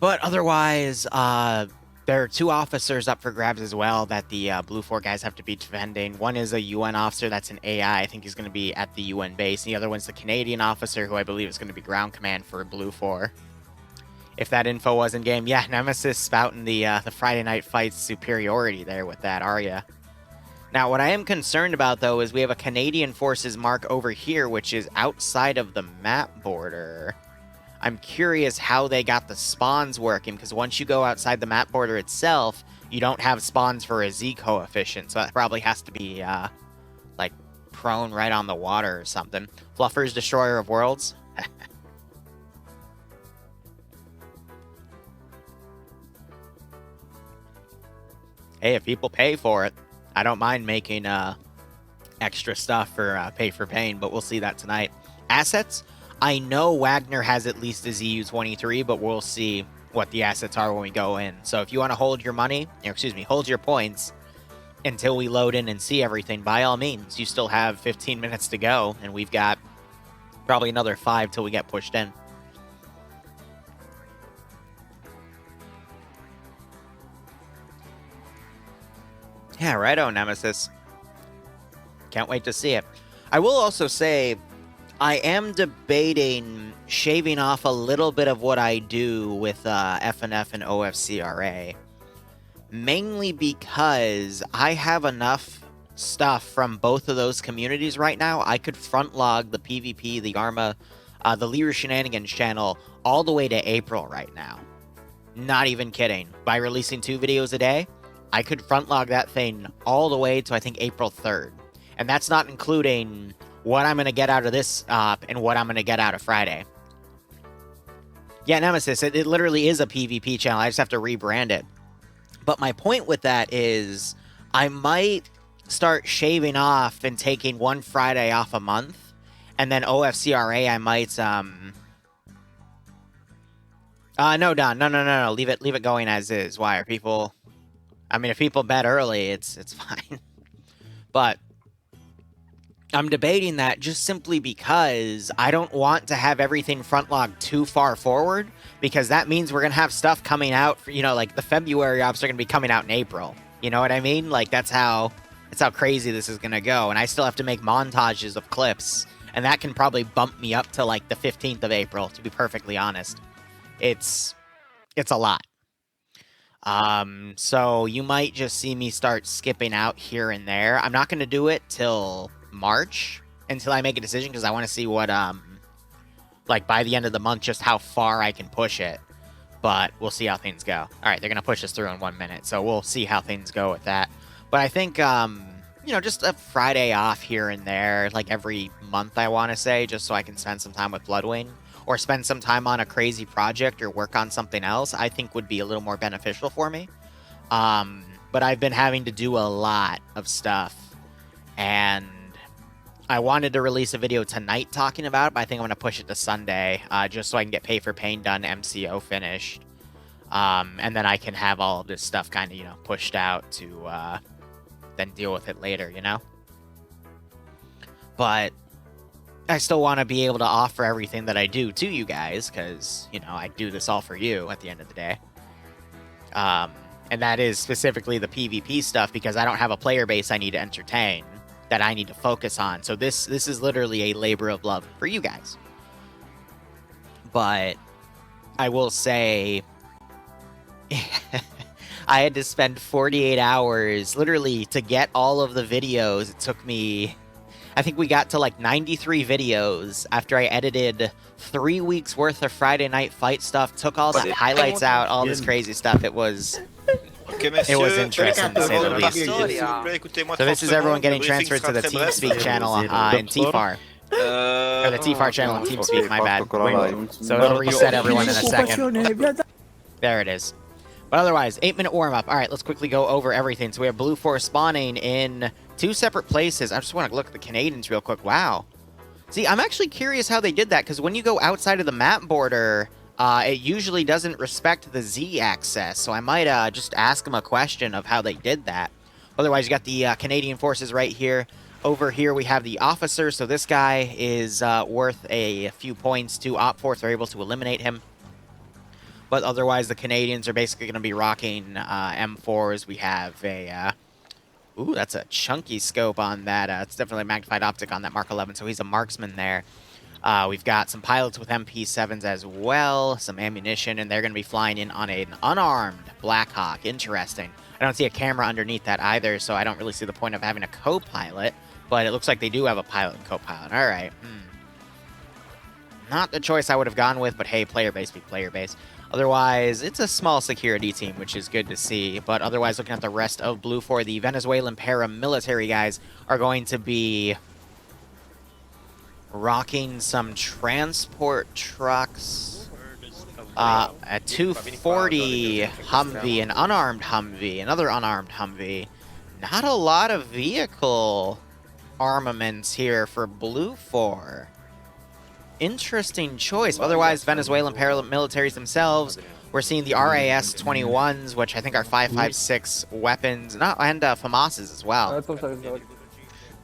But otherwise, there are two officers up for grabs as well that the Blue 4 guys have to be defending. One is a UN officer that's an AI. I think he's going to be at the UN base. And the other one's the Canadian officer, who I believe is going to be ground command for Blue 4. If that info was in game, yeah, Nemesis spouting the Friday night fights superiority there with that, are ya? Now, what I am concerned about, though, is we have a Canadian forces mark over here, which is outside of the map border. I'm curious how they got the spawns working, because once you go outside the map border itself, you don't have spawns for a Z coefficient, so that probably has to be, like, prone right on the water or something. Fluffer's Destroyer of Worlds? Hey, if people pay for it, I don't mind making extra stuff for pay for pain, but we'll see that tonight. Assets? I know Wagner has at least a ZU-23, but we'll see what the assets are when we go in. So if you want to hold your money, or excuse me, hold your points until we load in and see everything, by all means. You still have 15 minutes to go, and we've got probably another 5 till we get pushed in. Yeah, righto, Nemesis. Can't wait to see it. I will also say, I am debating shaving off a little bit of what I do with FNF and OFCRA. Mainly because I have enough stuff from both of those communities right now. I could front log the PvP, the Arma, the Liru Shenanigans channel all the way to April right now. Not even kidding. By releasing 2 videos a day, I could front log that thing all the way to, I think, April 3rd. And that's not including what I'm going to get out of this and what I'm going to get out of Friday. Yeah, Nemesis, it literally is a PvP channel. I just have to rebrand it. But my point with that is I might start shaving off and taking one Friday off a month. And then OFCRA, I might... No, Don. No. Leave it going as is. Why are people... I mean, if people bet early, it's fine. But I'm debating that just simply because I don't want to have everything front logged too far forward, because that means we're going to have stuff coming out, for, you know, like the February ops are going to be coming out in April. You know what I mean? Like, that's how crazy this is going to go. And I still have to make montages of clips, and that can probably bump me up to like the 15th of April, to be perfectly honest. It's a lot. So you might just see me start skipping out here and there. I'm not going to do it till March, until I make a decision, because I want to see what, like, by the end of the month, just how far I can push it. But we'll see how things go. All right, they're going to push us through in 1 minute, so we'll see how things go with that. But I think, you know, just a Friday off here and there, like every month, I want to say, just so I can spend some time with Bloodwing, or spend some time on a crazy project or work on something else, I think would be a little more beneficial for me. But I've been having to do a lot of stuff, and I wanted to release a video tonight talking about it, but I think I'm going to push it to Sunday, just so I can get Pay for Pain done, MCO finished, and then I can have all of this stuff kind of, you know, pushed out to then deal with it later, you know? But I still want to be able to offer everything that I do to you guys, because, you know, I do this all for you at the end of the day. And that is specifically the PvP stuff, because I don't have a player base I need to entertain, that I need to focus on. So this is literally a labor of love for you guys. But I will say, I had to spend 48 hours literally to get all of the videos. It took me... I think we got to like 93 videos after I edited 3 weeks worth of Friday night fight stuff, took all the highlights out, all this crazy stuff. It was interesting to say the least. So this is everyone getting transferred to the TeamSpeak channel in TFAR. Or the TFAR channel in TeamSpeak, my bad. So it'll reset everyone in a second. There it is. But otherwise, 8-minute warm-up. All right, let's quickly go over everything. So we have Blue Force spawning in 2 separate places. I just want to look at the Canadians real quick. Wow. See, I'm actually curious how they did that, because when you go outside of the map border, it usually doesn't respect the Z axis. So I might just ask them a question of how they did that. Otherwise, you got the Canadian forces right here. Over here, we have the officer. So this guy is worth a few points to OpForce. They're able to eliminate him. But otherwise, the Canadians are basically going to be rocking M4s. We have a... ooh, that's a chunky scope on that. It's definitely a magnified optic on that Mark 11, so he's a marksman there. We've got some pilots with MP7s as well, some ammunition, and they're going to be flying in on an unarmed Blackhawk. Interesting. I don't see a camera underneath that either, so I don't really see the point of having a co-pilot, but it looks like they do have a pilot and co-pilot. All right. Not the choice I would have gone with, but hey, player base be player base. Otherwise, it's a small security team, which is good to see. But otherwise, looking at the rest of Blue 4, the Venezuelan paramilitary guys are going to be rocking some transport trucks. A 240 Humvee, an unarmed Humvee, another unarmed Humvee. Not a lot of vehicle armaments here for Blue 4. Interesting choice. Otherwise, Venezuelan paramilitaries themselves, we're seeing the RAS-21s, which I think are 5.56 weapons, and FAMASs as well.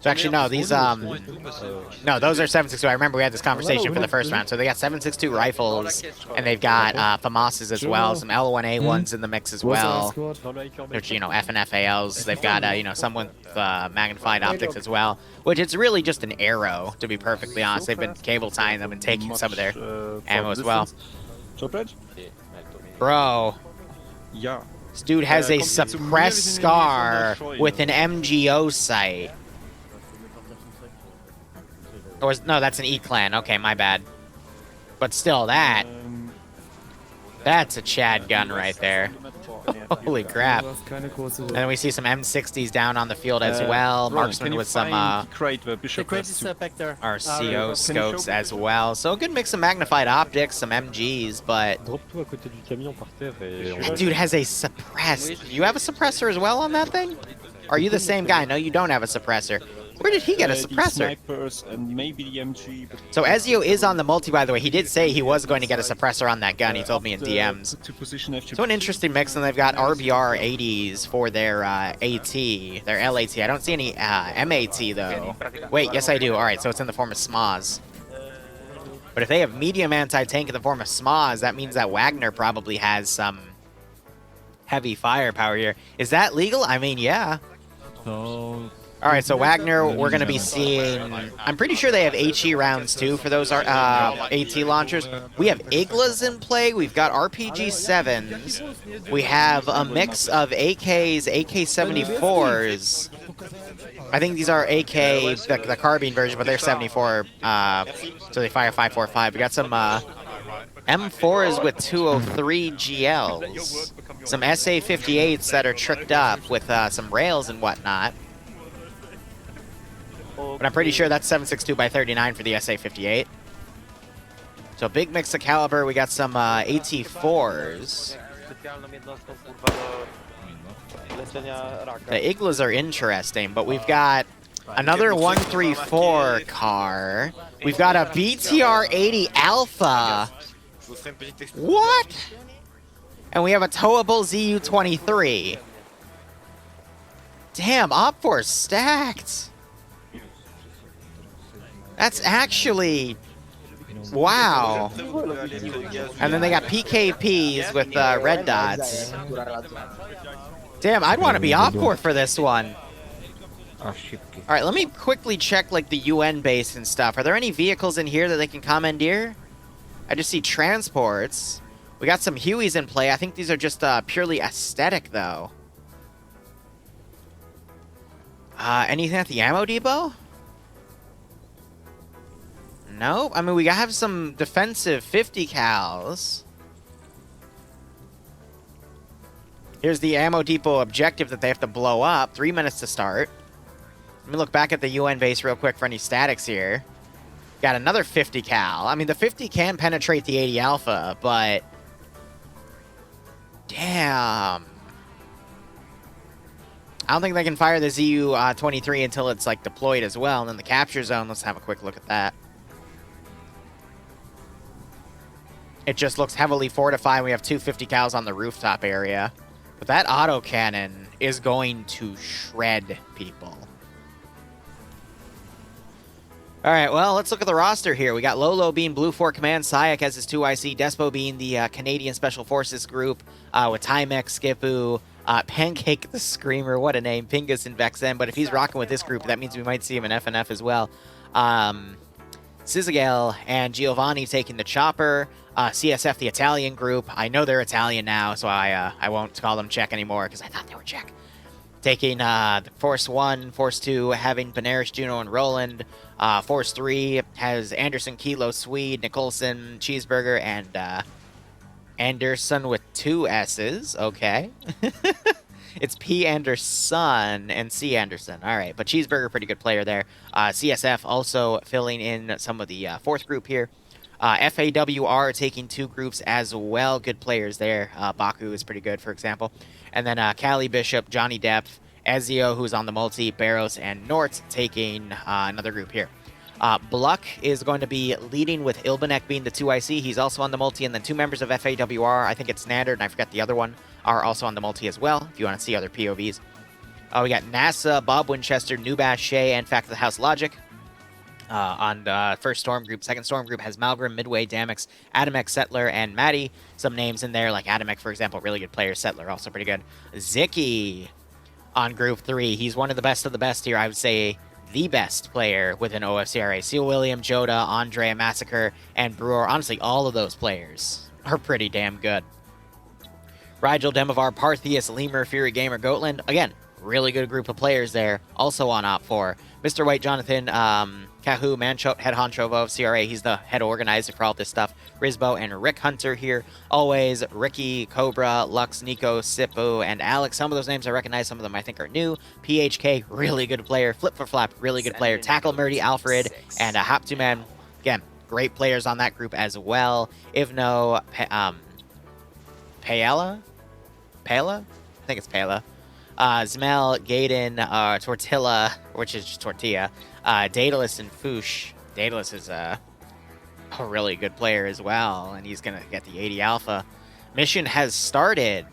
So actually, no, these, no, those are 7.62. I remember we had this conversation for the first round. So they got 7.62 rifles, and they've got FAMASs as well, some L1A1s in the mix as well, which, you know, F and FALs. They've got, you know, some with magnified optics as well, which it's really just an arrow, to be perfectly honest. They've been cable tying them and taking some of their ammo as well. Bro. This dude has a suppressed scar with an MGO sight. Or no, that's an E-clan. Okay, my bad. But still, that's a Chad gun right there. Holy crap. And then we see some M60s down on the field as well. Marksman with some RCO scopes as well. So a good mix of magnified optics, some MGs, but that dude has a suppressed. You have a suppressor as well on that thing? Are you the same guy? No, you don't have a suppressor. Where did he get a suppressor? So Ezio is on the multi, by the way. He did say he was going to get a suppressor on that gun. He told me in DMs. So an interesting mix, and they've got RBR 80s for their AT, their LAT. I don't see any MAT, though. Wait, yes I do. All right, so it's in the form of SMAs. But if they have medium anti-tank in the form of SMAs, that means that Wagner probably has some heavy firepower here. Is that legal? I mean, yeah. All right, so Wagner, we're going to be seeing... I'm pretty sure they have HE rounds, too, for those AT launchers. We have Iglas in play. We've got RPG-7s. We have a mix of AKs, AK-74s. I think these are AK, the carbine version, but they're 74, so they fire 5.45. We got some M4s with 203 GLs. Some SA-58s that are tricked up with some rails and whatnot. But I'm pretty sure that's 7.62 by 39 for the SA-58. So big mix of caliber. We got some AT-4s. The Iglas are interesting, but we've got another 134 car. We've got a BTR-80 Alpha. What? And we have a towable ZU-23. Damn, OPFOR's stacked. That's actually... wow. And then they got PKPs with red dots. Damn, I'd want to be OPFOR for this one. Alright, let me quickly check like the UN base and stuff. Are there any vehicles in here that they can commandeer? I just see transports. We got some Hueys in play. I think these are just purely aesthetic, though. Anything at the ammo depot? Nope. I mean, we have some defensive 50 cals. Here's the ammo depot objective that they have to blow up. 3 minutes to start. Let me look back at the UN base real quick for any statics here. Got another 50 cal. I mean, the 50 can penetrate the 80 Alpha, but... damn. I don't think they can fire the ZU-23 until it's, like, deployed as well. And then the capture zone, let's have a quick look at that. It just looks heavily fortified. We have 250 cals on the rooftop area. But that autocannon is going to shred people. All right, well, let's look at the roster here. We got Lolo being Blue 4 Command, Sayak as his 2IC, Despo being the Canadian Special Forces group, with Timex, Skipu, Pancake the Screamer, what a name, Pingus and Vexen. But if he's rocking with this group, that means we might see him in FNF as well. Sizagale and Giovanni taking the chopper. CSF, the Italian group. I know they're Italian now, so I won't call them Czech anymore because I thought they were Czech. Taking Force 1, Force 2, having Benares, Juno, and Roland. Force 3 has Anderson, Kilo, Swede, Nicholson, Cheeseburger, and Anderson with 2 S's. Okay. It's P. Anderson and C. Anderson. All right, but Cheeseburger, pretty good player there. CSF also filling in some of the 4th group here. FAWR taking 2 groups as well. Good players there. Baku is pretty good, for example. And then Cali Bishop, Johnny Depp, Ezio, who's on the multi, Barros, and Nort taking another group here. Bluck is going to be leading with Ilbanek being the 2IC. He's also on the multi, and then 2 members of FAWR. I think it's Nander, and I forgot the other one, are also on the multi as well, if you want to see other POVs. We got NASA, Bob Winchester, Nubash, Shea, and Fact of the House Logic. On the first Storm group. Second Storm group has Malgrim, Midway, Damix, Adamek, Settler, and Maddie. Some names in there, like Adamek, for example, really good player. Settler, also pretty good. Ziki on group 3. He's one of the best here. I would say the best player within OFCRA. Seal William, Joda, Andrea, Massacre, and Brewer. Honestly, all of those players are pretty damn good. Rigel, Demovar, Parthius, Lemur, Fury Gamer, Goatland. Again, really good group of players there. Also on Op4. Mr. White, Jonathan, Kahu, Mancho, head honcho of OFCRA. He's the head organizer for all this stuff. Rizbo and Rick Hunter here. Always Ricky, Cobra, Lux, Nico, Sipu, and Alex. Some of those names I recognize. Some of them I think are new. PHK, really good player. Flip for Flap, really good player. Tackle Murdy, Alfred, and Haptuman. Again, great players on that group as well. Ivno, Paella? I think it's Paella. Zmel, Gaiden, Tortilla, which is just Tortilla, Daedalus, and Foosh. Daedalus is a really good player as well, and he's going to get the 80 Alpha. Mission has started.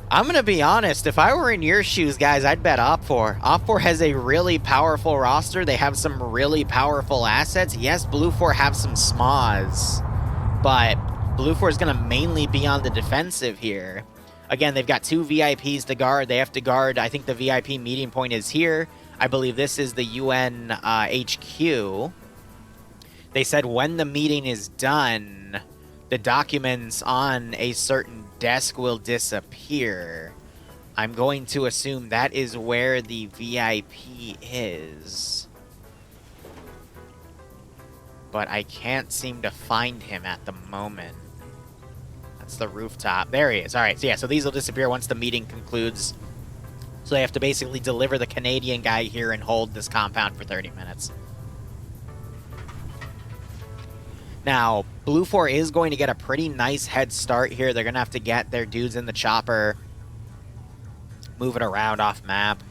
I'm going to be honest, if I were in your shoes, guys, I'd bet Op4. Op4 has a really powerful roster. They have some really powerful assets. Yes, Blue 4 have some smas, but Blue 4 is going to mainly be on the defensive here. Again, they've got 2 VIPs to guard. They have to guard, I think the VIP meeting point is here. I believe this is the UN HQ. They said when the meeting is done, the documents on a certain desk will disappear. I'm going to assume that is where the VIP is. But I can't seem to find him at the moment. That's the rooftop. There he is. All right, so yeah, so these will disappear once the meeting concludes. So they have to basically deliver the Canadian guy here and hold this compound for 30 minutes. Now, Blue 4 is going to get a pretty nice head start here. They're going to have to get their dudes in the chopper, move it around off map.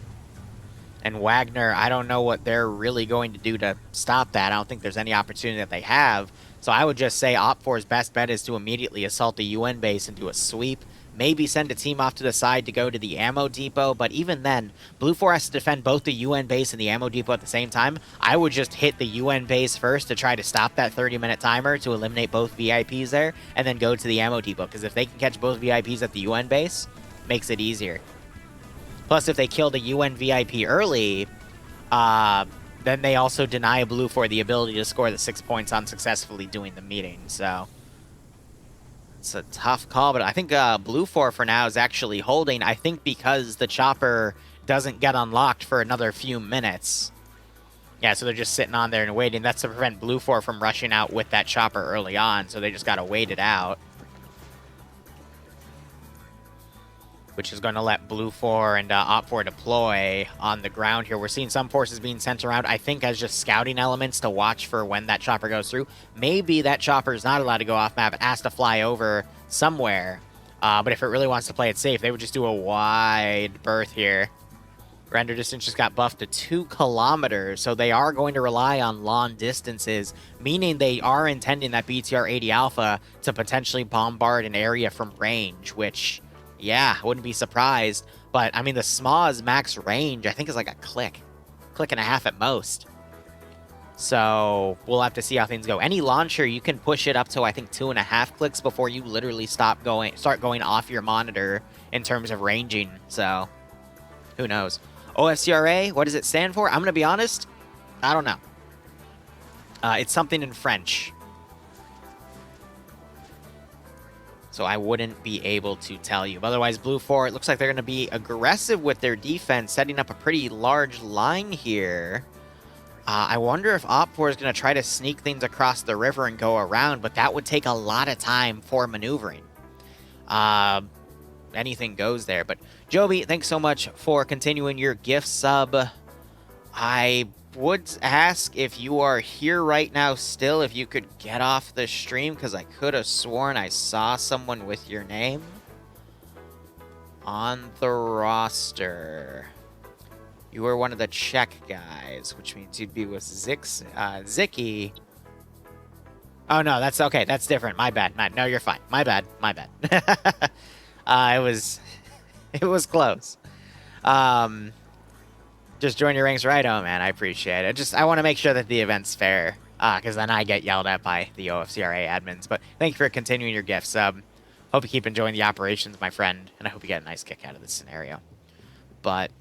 And Wagner, I don't know what they're really going to do to stop that. I don't think there's any opportunity that they have. So I would just say Op4's best bet is to immediately assault the UN base and do a sweep. Maybe send a team off to the side to go to the ammo depot. But even then, Blue 4 has to defend both the UN base and the ammo depot at the same time. I would just hit the UN base first to try to stop that 30-minute timer to eliminate both VIPs there, and then go to the ammo depot. Because if they can catch both VIPs at the UN base, makes it easier. Plus, if they kill the UN VIP early, then they also deny Blue 4 the ability to score the 6 points on successfully doing the meeting. So it's a tough call, but I think Blue 4 for now is actually holding. I think because the chopper doesn't get unlocked for another few minutes. Yeah, so they're just sitting on there and waiting. That's to prevent Blue 4 from rushing out with that chopper early on, so they just got to wait it out. Which is going to let Blue 4 and Op4 deploy on the ground here. We're seeing some forces being sent around, I think, as just scouting elements to watch for when that chopper goes through. Maybe that chopper is not allowed to go off map. It has to fly over somewhere. But if it really wants to play it safe, they would just do a wide berth here. Render distance just got buffed to 2 kilometers, so they are going to rely on long distances, meaning they are intending that BTR-80 Alpha to potentially bombard an area from range, which... yeah, I wouldn't be surprised. But, I mean, the SMA's max range, I think, is like a click. click and a half at most. So we'll have to see how things go. Any launcher, you can push it up to, I think, 2.5 clicks before you literally start going off your monitor in terms of ranging. So who knows? OFCRA, what does it stand for? I'm going to be honest, I don't know. It's something in French. So I wouldn't be able to tell you. But otherwise, Blue 4, it looks like they're going to be aggressive with their defense, setting up a pretty large line here. I wonder if Op4 is going to try to sneak things across the river and go around, but that would take a lot of time for maneuvering. Anything goes there. But Joby, thanks so much for continuing your gift sub. I would ask if you are here right now still, if you could get off the stream, because I could have sworn I saw someone with your name on the roster. You were one of the Czech guys, which means you'd be with Zicky. Oh, no, that's okay. That's different. My bad. No, you're fine. My bad. My bad. It was close. Just join your ranks right on, man. I appreciate it. I want to make sure that the event's fair, because then I get yelled at by the OFCRA admins. But thank you for continuing your gift sub. Hope you keep enjoying the operations, my friend, and I hope you get a nice kick out of this scenario. But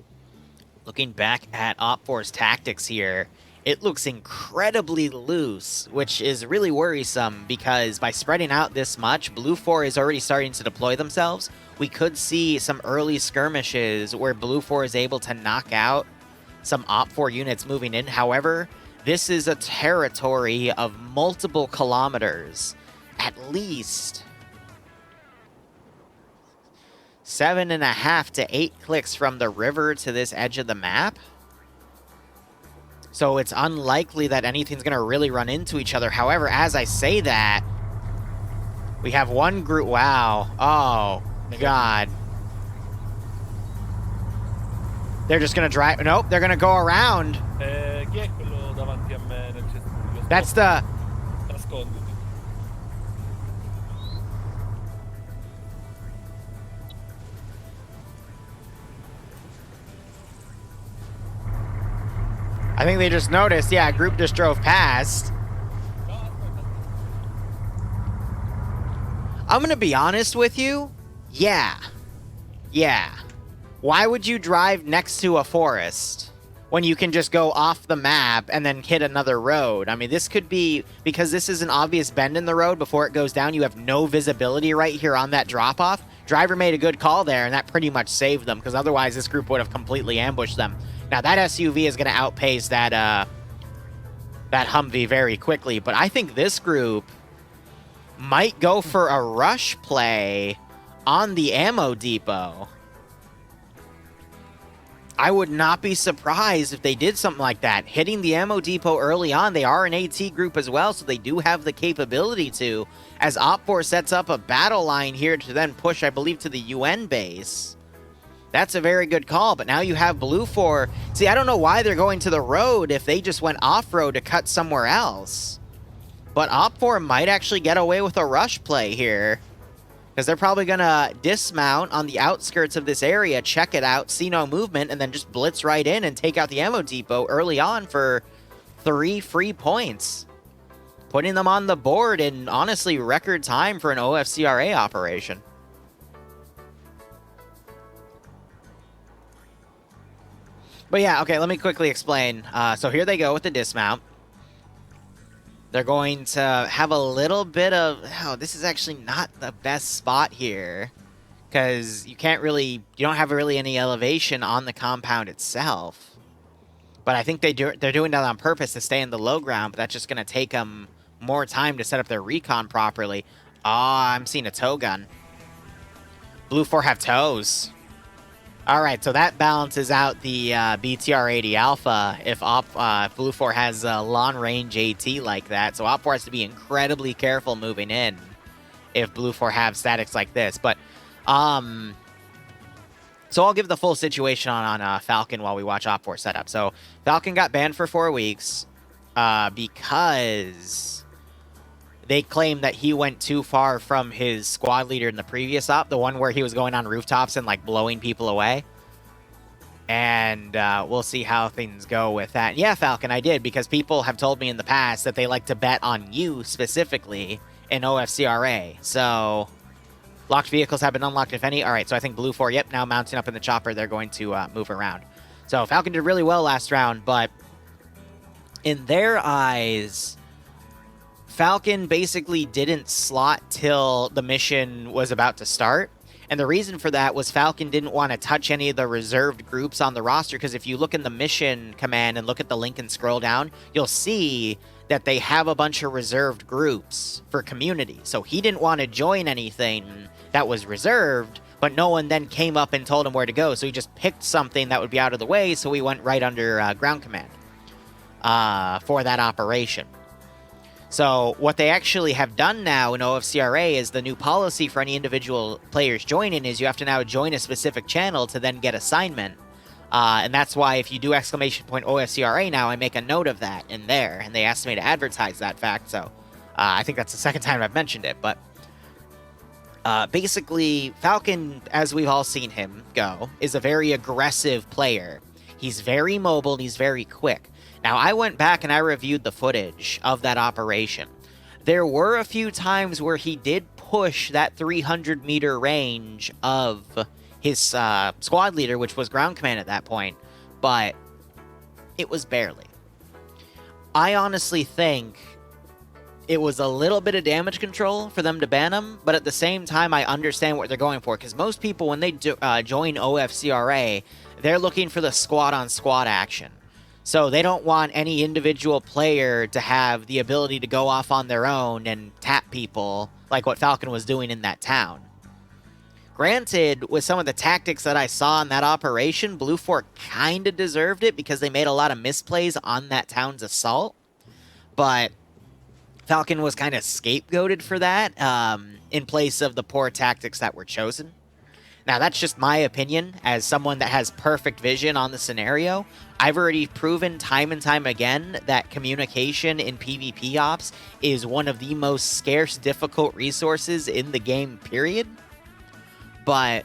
looking back at Op4's tactics here, it looks incredibly loose, which is really worrisome because by spreading out this much, Blue 4 is already starting to deploy themselves. We could see some early skirmishes where Blue 4 is able to knock out some Op4 units moving in. However, this is a territory of multiple kilometers, at least 7.5 to 8 clicks from the river to this edge of the map. So it's unlikely that anything's going to really run into each other. However, as I say that, we have one group. Wow. Oh, my God. They're just going to drive. Nope, they're going to go around. That's the... I think they just noticed. Yeah, a group just drove past. I'm going to be honest with you. Yeah. Why would you drive next to a forest when you can just go off the map and then hit another road? I mean, this could be, because this is an obvious bend in the road before it goes down, you have no visibility right here on that drop-off. Driver made a good call there, and that pretty much saved them, because otherwise this group would have completely ambushed them. Now, that SUV is going to outpace that, that Humvee very quickly, but I think this group might go for a rush play on the ammo depot. I would not be surprised if they did something like that. Hitting the ammo depot early on, they are an AT group as well, so they do have the capability to, as Op4 sets up a battle line here to then push, I believe, to the UN base. That's a very good call, but now you have Blue 4. See, I don't know why they're going to the road if they just went off-road to cut somewhere else. But Op4 might actually get away with a rush play here, because they're probably going to dismount on the outskirts of this area, check it out, see no movement, and then just blitz right in and take out the ammo depot early on for 3 free points. Putting them on the board in, honestly, record time for an OFCRA operation. But yeah, okay, let me quickly explain. So here they go with the dismount. They're going to have a little bit of... Oh, this is actually not the best spot here, because you can't really... You don't have really any elevation on the compound itself. But I think they're doing that on purpose to stay in the low ground, but that's just going to take them more time to set up their recon properly. Oh, I'm seeing a tow gun. Blue 4 have tows. Alright, so that balances out the BTR-80 Alpha if Blue 4 has a long-range AT like that. So Op4 has to be incredibly careful moving in if Blue 4 have statics like this. But, so I'll give the full situation on Falcon while we watch Op4 set up. So Falcon got banned for 4 weeks because they claim that he went too far from his squad leader in the previous op, the one where he was going on rooftops and, like, blowing people away. And we'll see how things go with that. Yeah, Falcon, I did, because people have told me in the past that they like to bet on you specifically in OFCRA. So, locked vehicles have been unlocked, if any. All right, so I think Blue 4, yep, now mounting up in the chopper. They're going to move around. So, Falcon did really well last round, but in their eyes, Falcon basically didn't slot till the mission was about to start. And the reason for that was Falcon didn't want to touch any of the reserved groups on the roster, because if you look in the mission command and look at the link and scroll down, you'll see that they have a bunch of reserved groups for community. So he didn't want to join anything that was reserved, but no one then came up and told him where to go. So he just picked something that would be out of the way, so he went right under ground command for that operation. So what they actually have done now in OFCRA is the new policy for any individual players joining is you have to now join a specific channel to then get assignment. And that's why if you do !OFCRA now, I make a note of that in there. And they asked me to advertise that fact. So I think that's the second time I've mentioned it. But basically, Falcon, as we've all seen him go, is a very aggressive player. He's very mobile. He's very quick. Now, I went back and I reviewed the footage of that operation. There were a few times where he did push that 300-meter range of his squad leader, which was ground command at that point, but it was barely. I honestly think it was a little bit of damage control for them to ban him, but at the same time, I understand what they're going for, because most people, when they join OFCRA, they're looking for the squad-on-squad action. So they don't want any individual player to have the ability to go off on their own and tap people like what Falcon was doing in that town. Granted, with some of the tactics that I saw in that operation, Blue 4 kind of deserved it because they made a lot of misplays on that town's assault. But Falcon was kind of scapegoated for that in place of the poor tactics that were chosen. Now, that's just my opinion as someone that has perfect vision on the scenario. I've already proven time and time again that communication in PvP ops is one of the most scarce, difficult resources in the game, period. But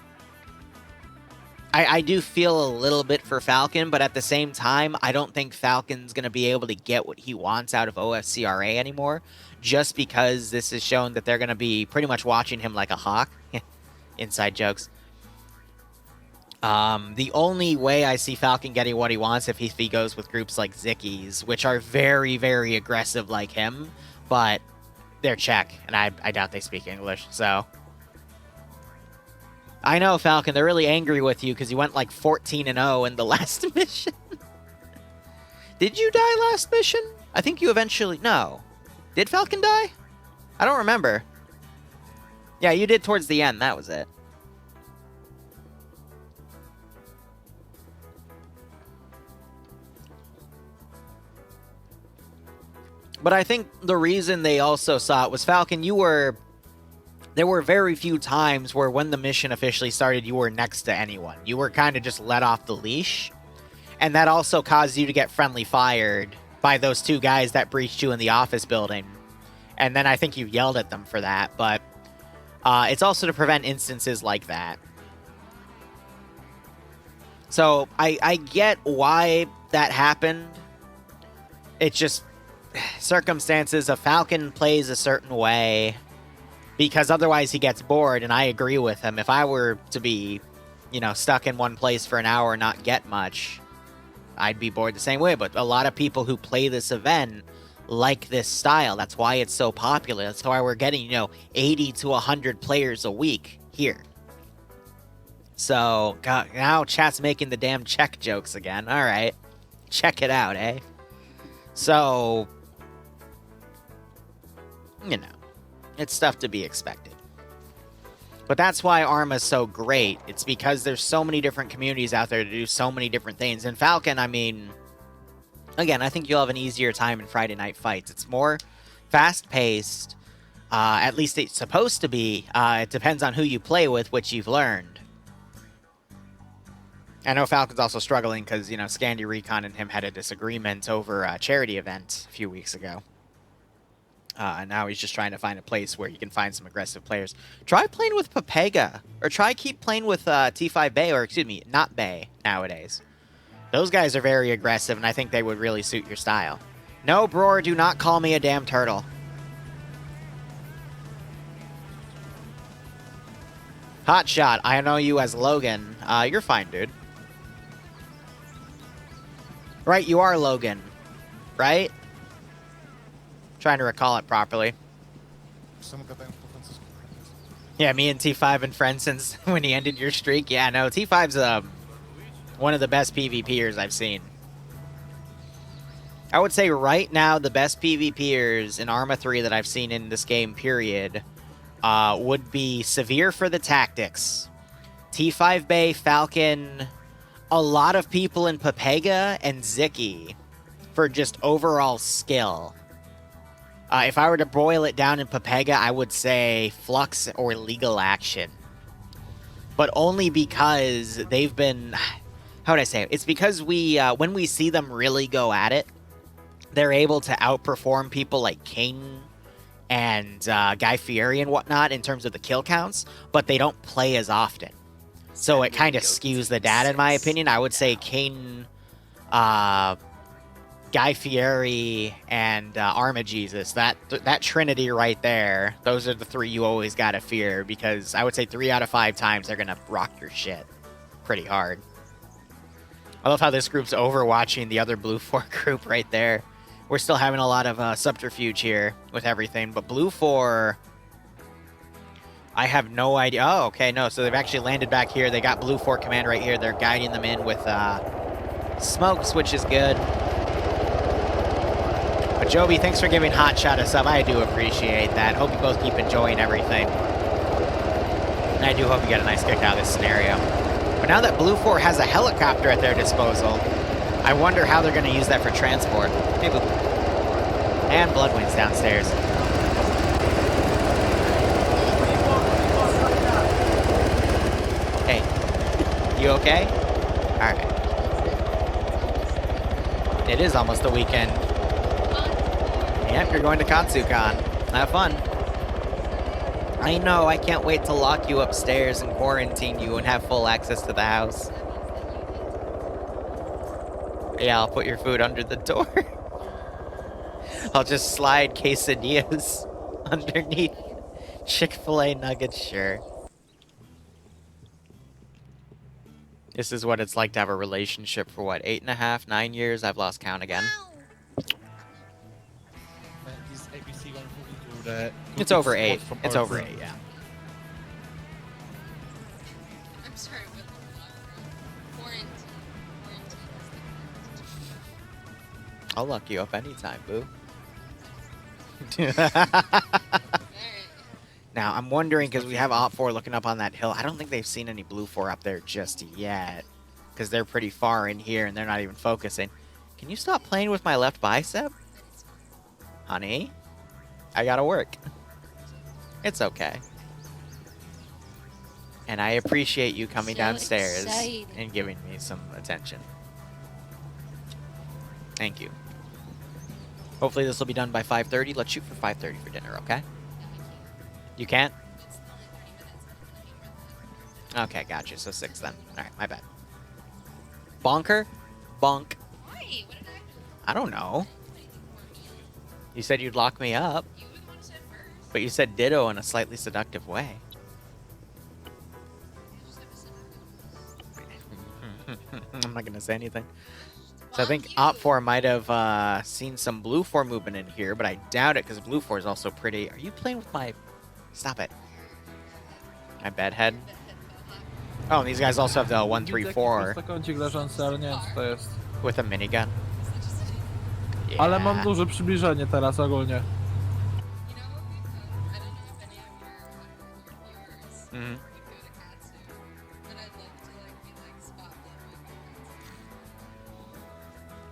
I do feel a little bit for Falcon, but at the same time, I don't think Falcon's going to be able to get what he wants out of OFCRA anymore, just because this has shown that they're going to be pretty much watching him like a hawk. Inside jokes. The only way I see Falcon getting what he wants if he goes with groups like Zickies, which are very, very aggressive like him, but they're Czech, and I doubt they speak English, so. I know, Falcon, they're really angry with you because you went like 14-0 in the last mission. Did you die last mission? I think you eventually... No. Did Falcon die? I don't remember. Yeah, you did towards the end, that was it. But I think the reason they also saw it was, Falcon, there were very few times where when the mission officially started, you were next to anyone. You were kind of just let off the leash. And that also caused you to get friendly fired by those two guys that breached you in the office building. And then I think you yelled at them for that. But it's also to prevent instances like that. So I get why that happened. It's just circumstances. A Falcon plays a certain way because otherwise he gets bored, and I agree with him. If I were to be, stuck in one place for an hour and not get much, I'd be bored the same way. But a lot of people who play this event like this style. That's why it's so popular. That's why we're getting, 80 to 100 players a week here. So, God, now chat's making the damn Czech jokes again. All right. Check it out, eh? So, it's stuff to be expected. But that's why Arma's so great. It's because there's so many different communities out there to do so many different things. And Falcon, again, I think you'll have an easier time in Friday Night Fights. It's more fast-paced. At least it's supposed to be. It depends on who you play with, which you've learned. I know Falcon's also struggling because, Scandi Recon and him had a disagreement over a charity event a few weeks ago. And now he's just trying to find a place where he can find some aggressive players. Try playing with Papega. Or keep playing with T5 Bay, or excuse me, not Bay nowadays. Those guys are very aggressive, and I think they would really suit your style. No, Bror, do not call me a damn turtle. Hotshot, I know you as Logan. You're fine, dude. Right, you are Logan. Right? Trying to recall it properly. Yeah, me and T5 been friends since when he ended your streak. Yeah, no, T5's one of the best PvPers I've seen. I would say right now the best PvPers in Arma 3 that I've seen in this game, period, would be Severe for the tactics, T5 Bay, Falcon, a lot of people in Pepega, and Ziki for just overall skill. If I were to boil it down in Pepega, I would say Flux or Legal Action. But only because they've been... How would I say it? It's because we, when we see them really go at it, they're able to outperform people like Kane and Guy Fieri and whatnot in terms of the kill counts, but they don't play as often. So it kind of skews the data, in my opinion. I would say Kane, Guy Fieri, and Arma Jesus. That trinity right there, those are the three you always gotta fear, because I would say 3 out of 5 times they're gonna rock your shit pretty hard. I love how this group's overwatching the other Blue 4 group right there. We're still having a lot of subterfuge here with everything, but Blue 4, I have no idea. Oh, okay, no, so they've actually landed back here. They got Blue 4 command right here. They're guiding them in with smokes, which is good. But Joby, thanks for giving Hotshot a sub. I do appreciate that. Hope you both keep enjoying everything. And I do hope you get a nice kick out of this scenario. But now that Blue 4 has a helicopter at their disposal, I wonder how they're going to use that for transport. Hey, Boo. And Bloodwind's downstairs. Hey, you okay? Alright. It is almost the weekend. Yep, you're going to Katsucon. Have fun. I know, I can't wait to lock you upstairs and quarantine you and have full access to the house. Yeah, I'll put your food under the door. I'll just slide quesadillas underneath Chick-fil-A nuggets, sure. This is what it's like to have a relationship for what, 8.5, 9 years? I've lost count again. It's over 8. It's over 8, yeah. I'm sorry, but quarantine. I'll lock you up anytime, boo. Now, I'm wondering, because we have Op4 looking up on that hill. I don't think they've seen any Blue 4 up there just yet, because they're pretty far in here and they're not even focusing. Can you stop playing with my left bicep? Honey? I gotta work. It's okay. And I appreciate you coming downstairs and giving me some attention. Thank you. Hopefully this will be done by 5:30. Let's shoot for 5:30 for dinner, okay? You can't? Okay, gotcha. So 6 then. Alright, my bad. Bonker? Bonk. Why? What did I do? I don't know. You said you'd lock me up. You were the one who said first. But you said ditto in a slightly seductive way. I'm not gonna say anything. So I think Op4 might have seen some Blue 4 movement in here, but I doubt it because Blue 4 is also pretty... Are you playing with my... Stop it. My bedhead? Oh, and these guys also have the 134 with a minigun. Yeah. Ale mam duże przybliżenie teraz ogólnie.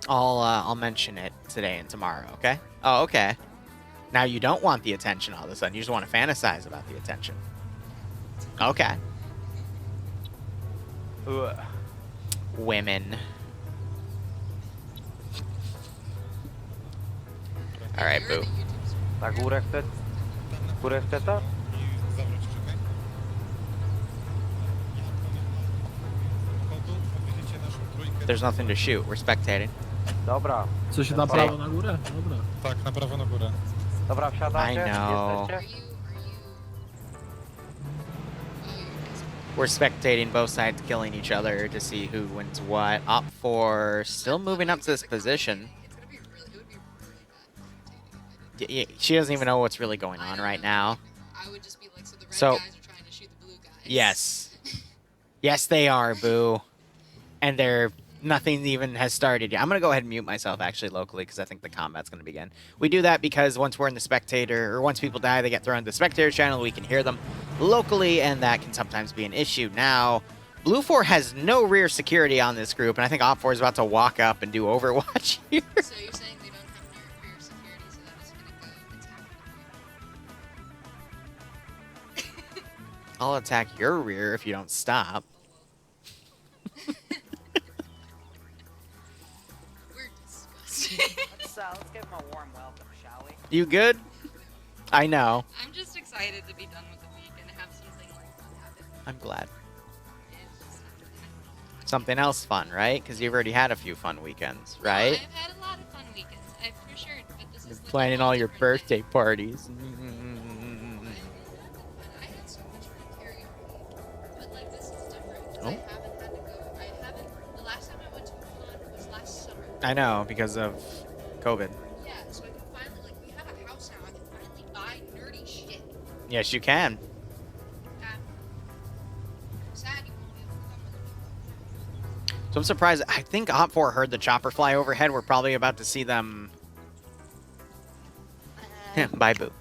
I'll mention it today and tomorrow, okay? Oh, okay. Now you don't want the attention all of a sudden. You just want to fantasize about the attention. Okay. Ugh. Women. Alright, boo. Na górę chce? Górę chce to? There's nothing to shoot. We're spectating. Dobra. Coś na prawo, na górę? Dobra. Tak, na prawo, na górę. Dobra, wsiadacie? I know. Jesteście? We're spectating both sides killing each other to see who wins what. Op 4 still moving up to this position. It's gonna be really, it would be really bad. She doesn't even know what's really going on right now. I would just be like, so the red So- guys are trying to shoot the blue guys. Yes. Yes, they are, Boo. And nothing even has started yet. I'm going to go ahead and mute myself actually locally because I think the combat's going to begin. We do that because once we're in the spectator, or once people die, they get thrown into the spectator channel, we can hear them locally, and that can sometimes be an issue. Now, Blue 4 has no rear security on this group, and I think Op 4 is about to walk up and do Overwatch here. So you're saying they don't have rear security, so they're just gonna go attack. I'll attack your rear if you don't stop. We're disgusting. Let's give him a warm welcome, shall we? You good? I know. I'm just excited to be done with the week and have something like fun happen. I'm glad. It's just, I don't know. Something else fun, right? Because you've already had a few fun weekends, Well, right? I've had a lot of fun weekends, for sure. But this You're is like a planning whole all your different birthday thing. parties. I had so much fun at karaoke, but like this is different. 'Cause Oh. I haven't had to go. I haven't. The last time I went to a con was last summer. I know, because of COVID. Yeah, so I can finally like we have a house now. I can finally buy nerdy shit. Yes, you can. Sad you won't be able to come with me. So I'm surprised. I think Op 4 heard the chopper fly overhead. We're probably about to see them. Bye, Boo.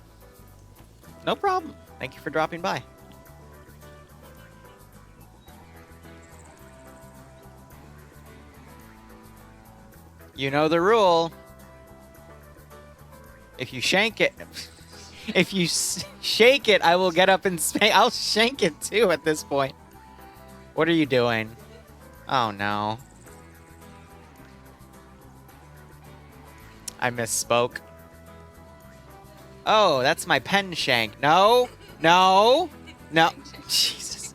No problem. Thank you for dropping by. You know the rule. If you shank it, if you shake it, I will get up and I'll shank it too at this point. What are you doing? Oh no. I misspoke. Oh, that's my pen shank. No, no, no. Jesus.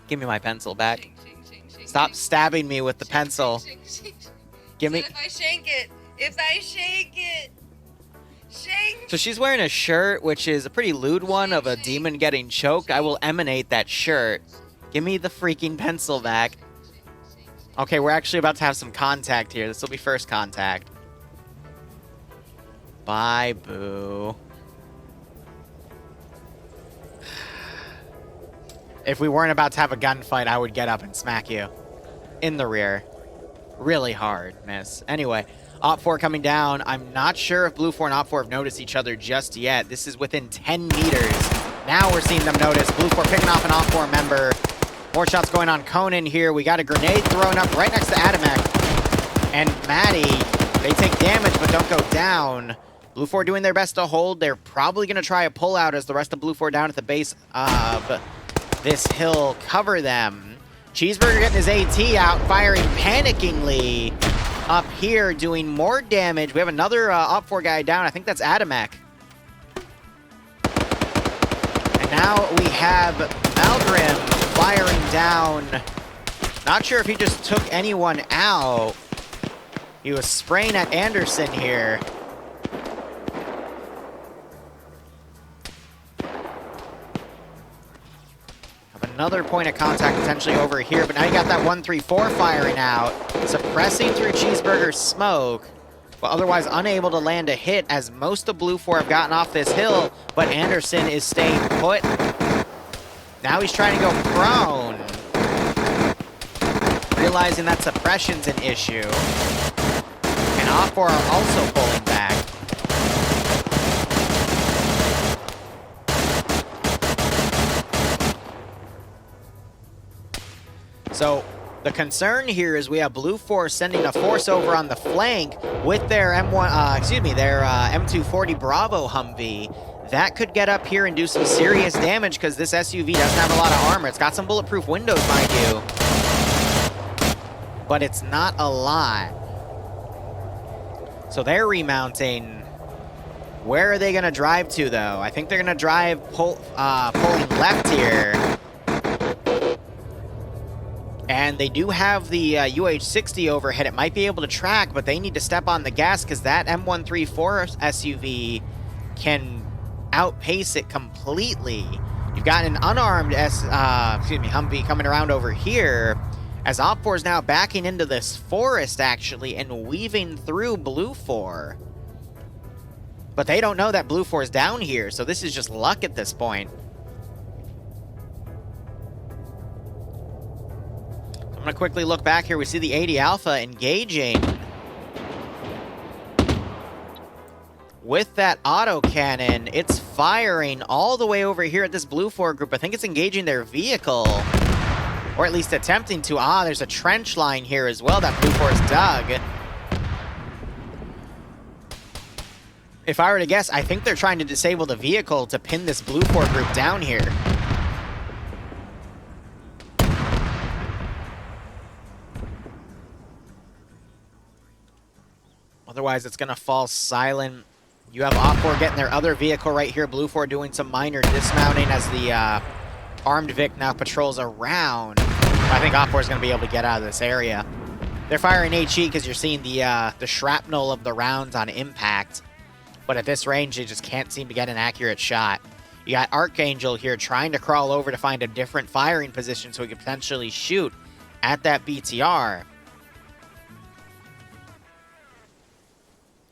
Give me my pencil back. Shake, shake, shake, shake, Stop shake. stabbing me with the pencil. Shake, shake, shake, shake. Give me. What if I shake it? If I shake it, shake. So she's wearing a shirt, which is a pretty lewd one of a demon getting choked. I will emanate that shirt. Give me the freaking pencil back. Okay, we're actually about to have some contact here. This will be first contact. Bye, Boo. If we weren't about to have a gunfight, I would get up and smack you. In the rear. Really hard, miss. Anyway, Op 4 coming down. I'm not sure if Blue 4 and Op 4 have noticed each other just yet. This is within 10 meters. Now we're seeing them notice. Blue 4 picking off an Op 4 member. More shots going on Conan here. We got a grenade thrown up right next to Adamek. And Maddie, they take damage but don't go down. Blue 4 doing their best to hold. They're probably going to try a pullout as the rest of Blue 4 down at the base of this hill cover them. Cheeseburger getting his AT out, firing panickingly up here, doing more damage. We have another Op 4 guy down. I think that's Adamek. And now we have Malgrim firing down. Not sure if he just took anyone out. He was spraying at Anderson here. Another point of contact potentially over here, but now you got that 134 firing out, suppressing through Cheeseburger's smoke, but otherwise unable to land a hit as most of Blue 4 have gotten off this hill, but Anderson is staying put. Now he's trying to go prone, realizing that suppression's an issue. And Op 4 are also pulling back. So the concern here is we have Blue 4 sending a force over on the flank with their M240 Bravo Humvee. That could get up here and do some serious damage because this SUV doesn't have a lot of armor. It's got some bulletproof windows, mind you, but it's not a lot. So they're remounting. Where are they going to drive to, though? I think they're going to drive pulling left here. And they do have the UH-60 overhead. It might be able to track, but they need to step on the gas because that M134 SUV can outpace it completely. You've got an unarmed Humvee coming around over here as OFCRA is now backing into this forest, actually, and weaving through Blue 4. But they don't know that Blue 4 is down here, so this is just luck at this point. I'm going to quickly look back here. We see the 80 Alpha engaging with that autocannon. It's firing all the way over here at this Blue 4 group. I think it's engaging their vehicle, or at least attempting to. Ah, there's a trench line here as well that Blue 4 has dug. If I were to guess, I think they're trying to disable the vehicle to pin this Blue 4 group down here. Otherwise, it's going to fall silent. You have OFCRA getting their other vehicle right here. Blue 4 doing some minor dismounting as the armed Vic now patrols around. I think OFCRA is going to be able to get out of this area. They're firing HE because you're seeing the shrapnel of the rounds on impact. But at this range, they just can't seem to get an accurate shot. You got Archangel here trying to crawl over to find a different firing position so he could potentially shoot at that BTR.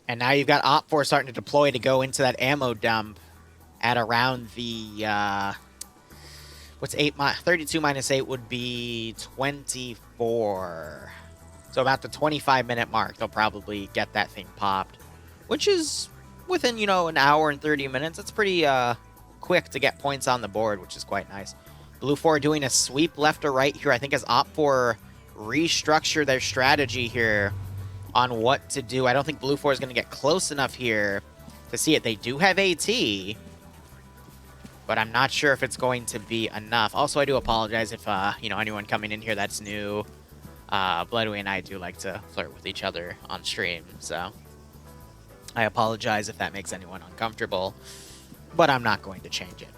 And now you've got OPFOR starting to deploy to go into that ammo dump at around the, what's 32 minus 8 would be 24. So about the 25-minute mark, they'll probably get that thing popped. Which is within, you know, an hour and 30 minutes. It's pretty quick to get points on the board, which is quite nice. Blue 4 doing a sweep left or right here. I think as OPFOR restructure their strategy here on what to do. I don't think Blue 4 is going to get close enough here to see it. They do have AT, but I'm not sure if it's going to be enough. Also, I do apologize if, you know, anyone coming in here that's new. Bloodway and I do like to flirt with each other on stream, so I apologize if that makes anyone uncomfortable, but I'm not going to change it.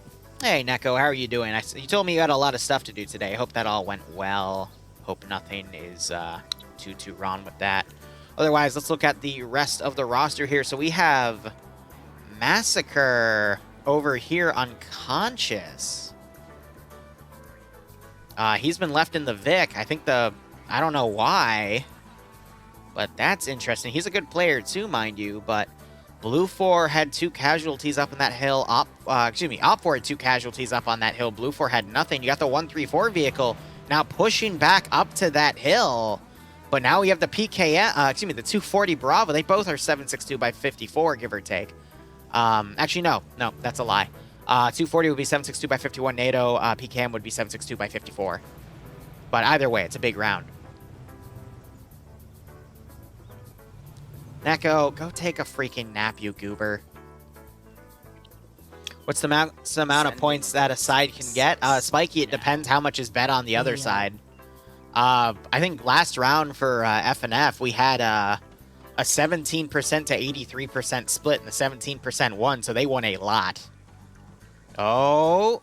Hey, Neko, how are you doing? You told me you had a lot of stuff to do today. I hope that all went well. Hope nothing is too wrong with that. Otherwise, let's look at the rest of the roster here. So we have Massacre over here unconscious. He's been left in the Vic. I think I don't know why, but that's interesting. He's a good player too, mind you, but Blue 4 had 2 casualties up on that hill. OPFOR had 2 casualties up on that hill. Blue 4 had nothing. You got the 134 vehicle now pushing back up to that hill. But now we have the PKM, the 240 Bravo. They both are 762 by 54, give or take. Actually, no, that's a lie. 240 would be 762 by 51 NATO. PKM would be 762 by 54. But either way, it's a big round. Neko, go take a freaking nap, you goober. What's the amount of points that a side can get? Spiky, it depends how much is bet on the other side. I think last round for FNF, we had a 17% to 83% split, and the 17% won, so they won a lot. Oh.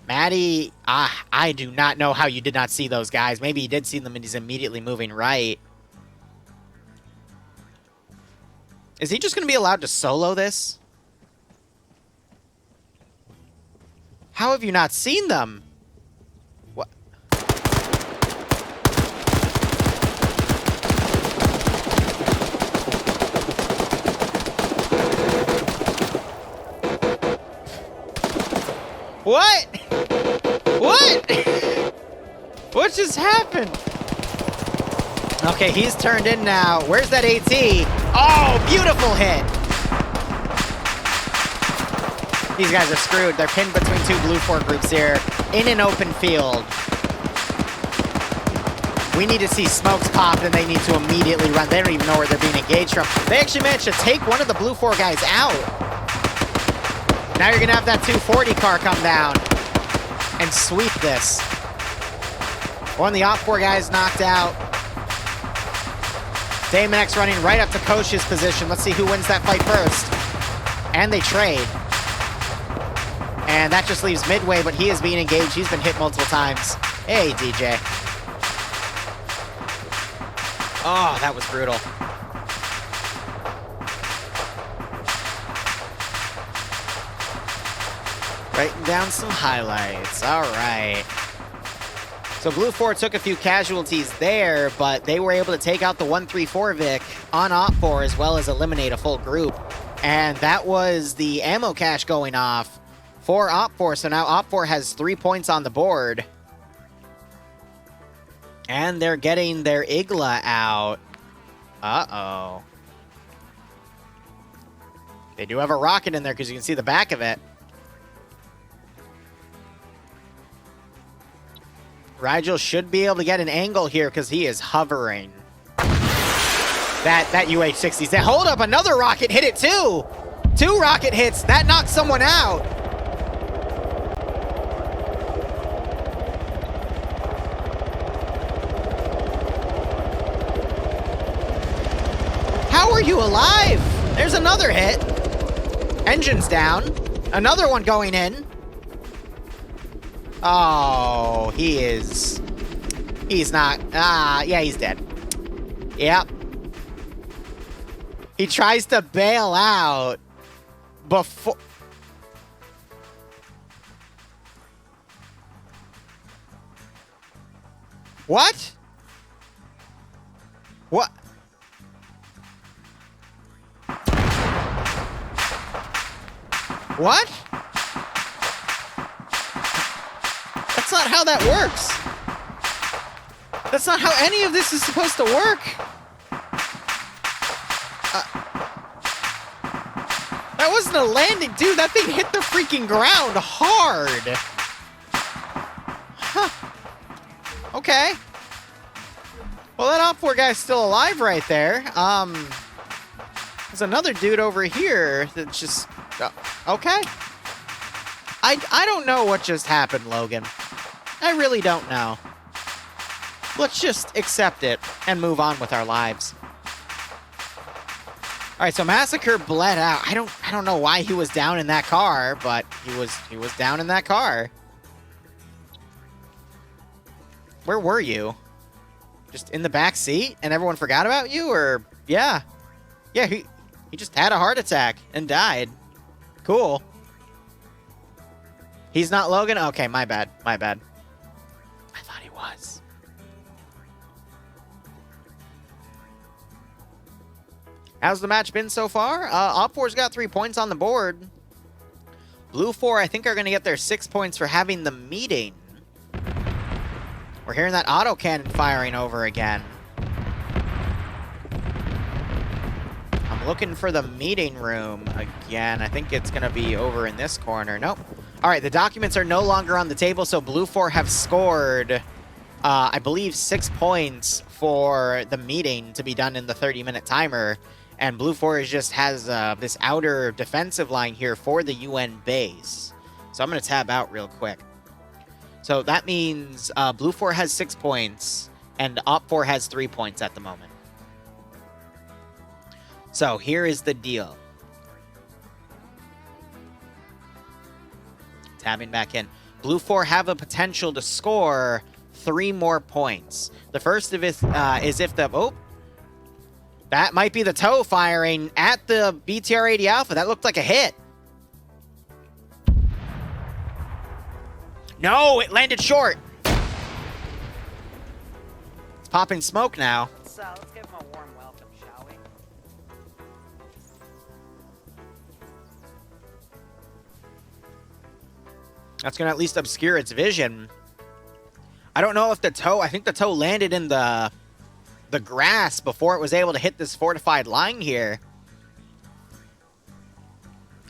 Maddie, I do not know how you did not see those guys. Maybe you did see them and he's immediately moving right. Is he just going to be allowed to solo this? How have you not seen them? What? What? What? What just happened? Okay, he's turned in now. Where's that AT? Oh, beautiful hit. These guys are screwed. They're pinned between 2 Blue 4 groups here in an open field. We need to see smokes pop, and they need to immediately run. They don't even know where they're being engaged from. They actually managed to take one of the Blue 4 guys out. Now you're going to have that 240 car come down and sweep this. One of the OPFOR guys knocked out. Daymax running right up to Kosh's position. Let's see who wins that fight first. And they trade. And that just leaves Midway, but he is being engaged. He's been hit multiple times. Hey, DJ. Oh, that was brutal. Writing down some highlights. All right. So Blue 4 took a few casualties there, but they were able to take out the 134 Vic on Op4 as well as eliminate a full group. And that was the ammo cache going off for Op4. So now Op4 has 3 points on the board. And they're getting their Igla out. Uh-oh. They do have a rocket in there because you can see the back of it. Rigel should be able to get an angle here because he is hovering. That UH-60's there. Hold up, another rocket hit it too. 2 rocket hits. That knocked someone out. How are you alive? There's another hit. Engine's down. Another one going in. Oh, he's not. Yeah, he's dead. Yep. He tries to bail out before. What? What? What? That's not how that works. That's not how any of this is supposed to work. That wasn't a landing, dude. That thing hit the freaking ground hard. Huh. Okay. Well, that Op4 guy's still alive right there. There's another dude over here that just... okay. I don't know what just happened, Logan. I really don't know. Let's just accept it and move on with our lives. All right, so Massacre bled out. I don't know why he was down in that car, but he was down in that car. Where were you? Just in the back seat and everyone forgot about you, or yeah. Yeah, he just had a heart attack and died. Cool. He's not Logan? Okay, my bad. My bad. I thought he was. How's the match been so far? Op4's got 3 points on the board. Blue 4, I think, are going to get their 6 points for having the meeting. We're hearing that autocannon firing over again. I'm looking for the meeting room again. I think it's going to be over in this corner. Nope. All right, the documents are no longer on the table, so Blue 4 have scored, I believe, 6 points for the meeting to be done in the 30-minute timer. And Blue 4 just has this outer defensive line here for the UN base. So I'm going to tab out real quick. So that means Blue 4 has 6 points, and Op 4 has 3 points at the moment. So here is the deal. Tabbing back in. Blue 4 have a potential to score 3 more points. The first of it is if the... Oh! That might be the toe firing at the BTR-80 Alpha. That looked like a hit. No, it landed short. It's popping smoke now. Let's give him a warm welcome, shall we? That's going to at least obscure its vision. I don't know if the toe... I think the toe landed in the grass before it was able to hit this fortified line here.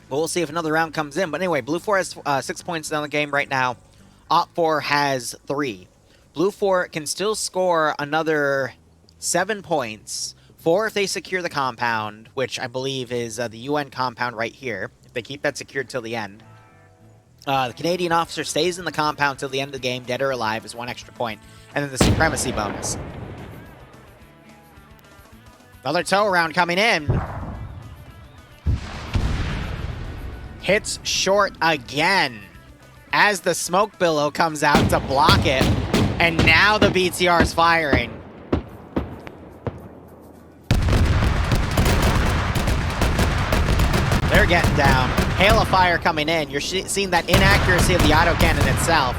But we'll see if another round comes in. But anyway, Blue 4 has 6 points down the game right now. Op 4 has 3. Blue 4 can still score another 7 points. 4 if they secure the compound, which I believe is the UN compound right here. If they keep that secured till the end. The Canadian officer stays in the compound till the end of the game, dead or alive, is 1 extra point. And then the supremacy bonus. Another tow round coming in. Hits short again as the smoke billow comes out to block it. And now the BTR is firing. They're getting down. Hail of fire coming in. You're seeing that inaccuracy of the autocannon itself.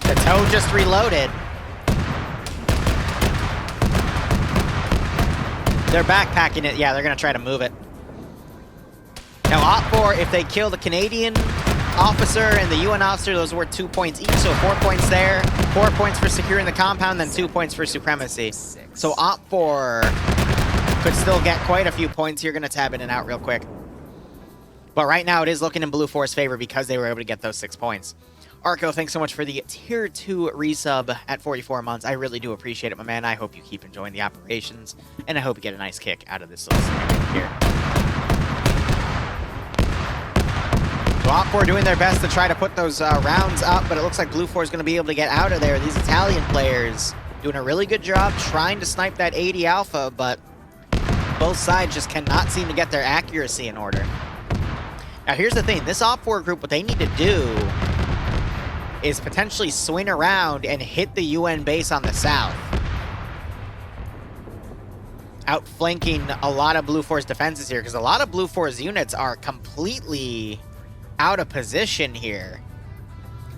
The tow just reloaded. They're backpacking it. Yeah, they're going to try to move it. Now, OFCRA, if they kill the Canadian officer and the UN officer, those were 2 points each, so 4 points there. 4 points for securing the compound, then 2 points for supremacy. So OFCRA could still get quite a few points here. Going to tab in and out real quick. But right now, it is looking in Blue 4's favor because they were able to get those 6 points. Arco, thanks so much for the Tier 2 resub at 44 months. I really do appreciate it, my man. I hope you keep enjoying the operations, and I hope you get a nice kick out of this little scenario here. So OFCRA doing their best to try to put those rounds up, but it looks like Blue 4 is going to be able to get out of there. These Italian players doing a really good job trying to snipe that 80 Alpha, but both sides just cannot seem to get their accuracy in order. Now, here's the thing. This OFCRA group, what they need to do is potentially swing around and hit the UN base on the south, outflanking a lot of Blue 4's defenses here, because a lot of Blue 4's units are completely out of position here.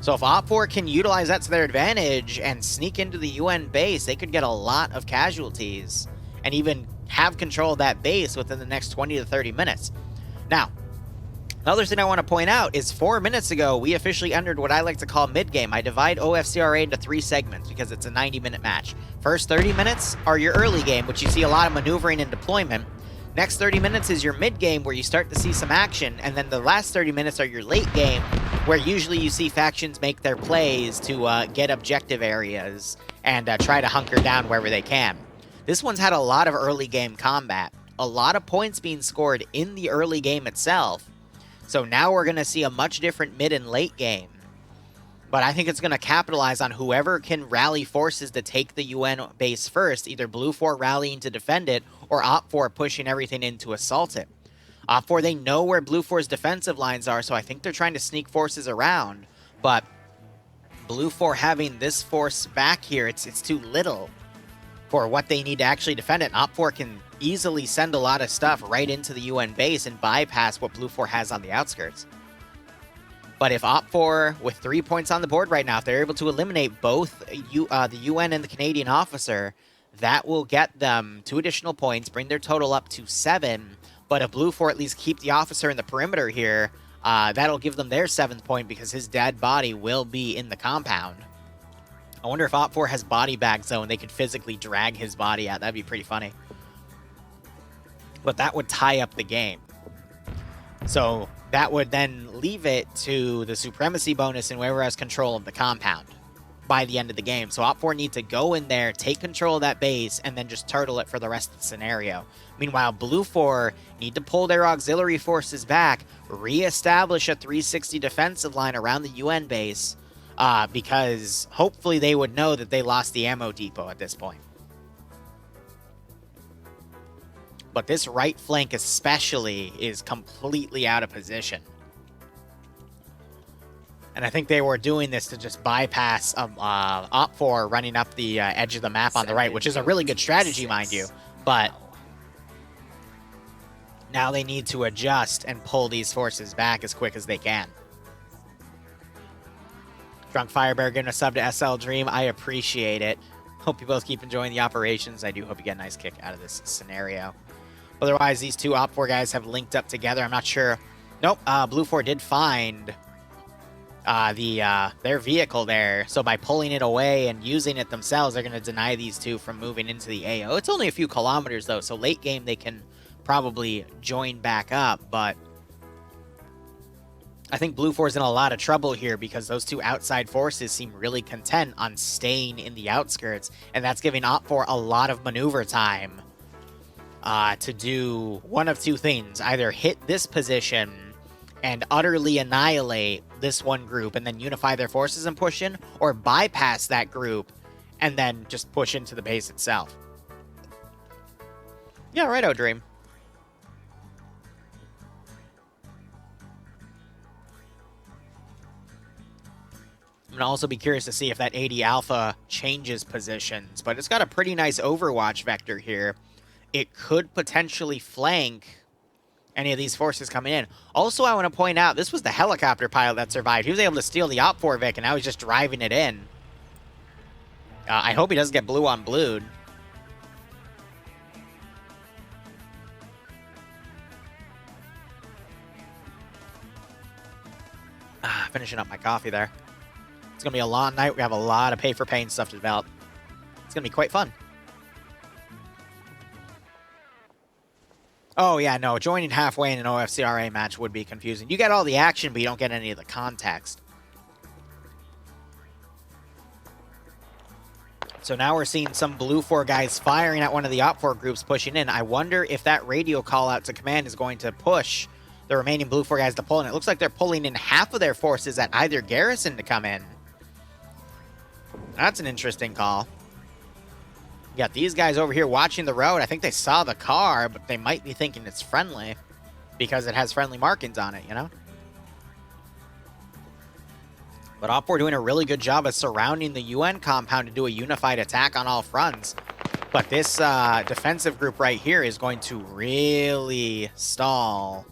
So if OFCRA can utilize that to their advantage and sneak into the UN base, they could get a lot of casualties and even have control of that base within the next 20 to 30 minutes. Now, another thing I want to point out is 4 minutes ago, we officially entered what I like to call mid-game. I divide OFCRA into 3 segments because it's a 90-minute match. First 30 minutes are your early game, which you see a lot of maneuvering and deployment. Next 30 minutes is your mid-game, where you start to see some action, and then the last 30 minutes are your late game, where usually you see factions make their plays to get objective areas and try to hunker down wherever they can. This one's had a lot of early game combat, a lot of points being scored in the early game itself. So now we're going to see a much different mid and late game. But I think it's going to capitalize on whoever can rally forces to take the UN base first, either Blue 4 rallying to defend it, or OFCRA pushing everything in to assault it. OFCRA, they know where Blue 4's defensive lines are, so I think they're trying to sneak forces around. But Blue 4 having this force back here, it's too little for what they need to actually defend it. OFCRA can easily send a lot of stuff right into the UN base and bypass what Blue 4 has on the outskirts. But if OFCRA, with 3 points on the board right now, if they're able to eliminate both the UN and the Canadian officer, that will get them 2 additional points, bring their total up to 7. But if Blue 4 at least keep the officer in the perimeter here, that'll give them their 7th point because his dead body will be in the compound. I wonder if OFCRA has body bags, though, and they could physically drag his body out. That'd be pretty funny. But that would tie up the game. So that would then leave it to the supremacy bonus and whoever has control of the compound by the end of the game. So OFCRA need to go in there, take control of that base, and then just turtle it for the rest of the scenario. Meanwhile, Blue 4 need to pull their auxiliary forces back, re-establish a 360 defensive line around the UN base, because hopefully they would know that they lost the ammo depot at this point. But this right flank especially is completely out of position. And I think they were doing this to just bypass OFCRA running up the edge of the map on the right, which is a really good strategy, mind you. But now they need to adjust and pull these forces back as quick as they can. Drunk Firebear getting a sub to SL Dream. I appreciate it. Hope you both keep enjoying the operations. I do hope you get a nice kick out of this scenario. Otherwise, these two OFCRA guys have linked up together. I'm not sure. Nope, Blue 4 did find their vehicle there. So by pulling it away and using it themselves, they're going to deny these two from moving into the AO. It's only a few kilometers, though, so late game they can probably join back up. But I think Blue 4 is in a lot of trouble here because those two outside forces seem really content on staying in the outskirts. And that's giving OFCRA a lot of maneuver time to do one of two things. Either hit this position and utterly annihilate this one group and then unify their forces and push in, or bypass that group and then just push into the base itself. Yeah, righto, Dream. I'm going to also be curious to see if that 80 Alpha changes positions, but it's got a pretty nice overwatch vector here. It could potentially flank any of these forces coming in. Also, I want to point out, this was the helicopter pilot that survived. He was able to steal the Op4 Vic, and now he's just driving it in. I hope he doesn't get blue on blued. Finishing up my coffee there. It's going to be a long night. We have a lot of pay-for-pain stuff to develop. It's going to be quite fun. Oh, yeah, no. Joining halfway in an OFCRA match would be confusing. You get all the action, but you don't get any of the context. So now we're seeing some Blue 4 guys firing at one of the Op4 groups pushing in. I wonder if that radio call out to command is going to push the remaining Blue 4 guys to pull in. It looks like they're pulling in half of their forces at either garrison to come in. That's an interesting call. You got these guys over here watching the road. I think they saw the car, but they might be thinking it's friendly because it has friendly markings on it, you know? But Op4 doing a really good job of surrounding the UN compound to do a unified attack on all fronts. But this defensive group right here is going to really stall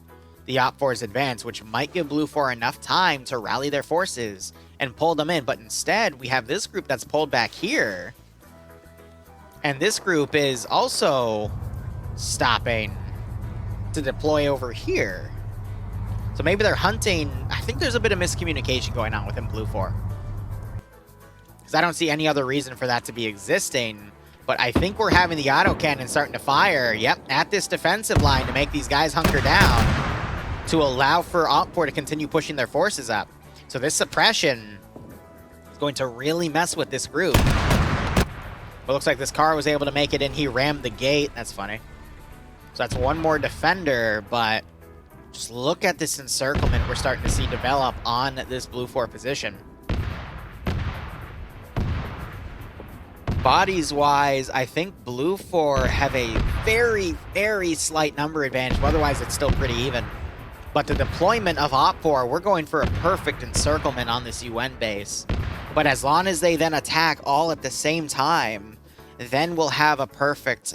the Op4's advance, which might give Blue 4 enough time to rally their forces and pull them in. But instead, we have this group that's pulled back here. And this group is also stopping to deploy over here. So maybe they're hunting. I think there's a bit of miscommunication going on within Blue 4. Because I don't see any other reason for that to be existing. But I think we're having the autocannon starting to fire, yep, at this defensive line to make these guys hunker down to allow for Op4 to continue pushing their forces up. So this suppression is going to really mess with this group. But it looks like this car was able to make it in. He rammed the gate. That's funny. So that's one more defender, but just look at this encirclement we're starting to see develop on this Blue 4 position. Bodies-wise, I think Blue 4 have a very, very slight number advantage. But otherwise, it's still pretty even. But the deployment of Op4, we're going for a perfect encirclement on this UN base. But as long as they then attack all at the same time, then we'll have a perfect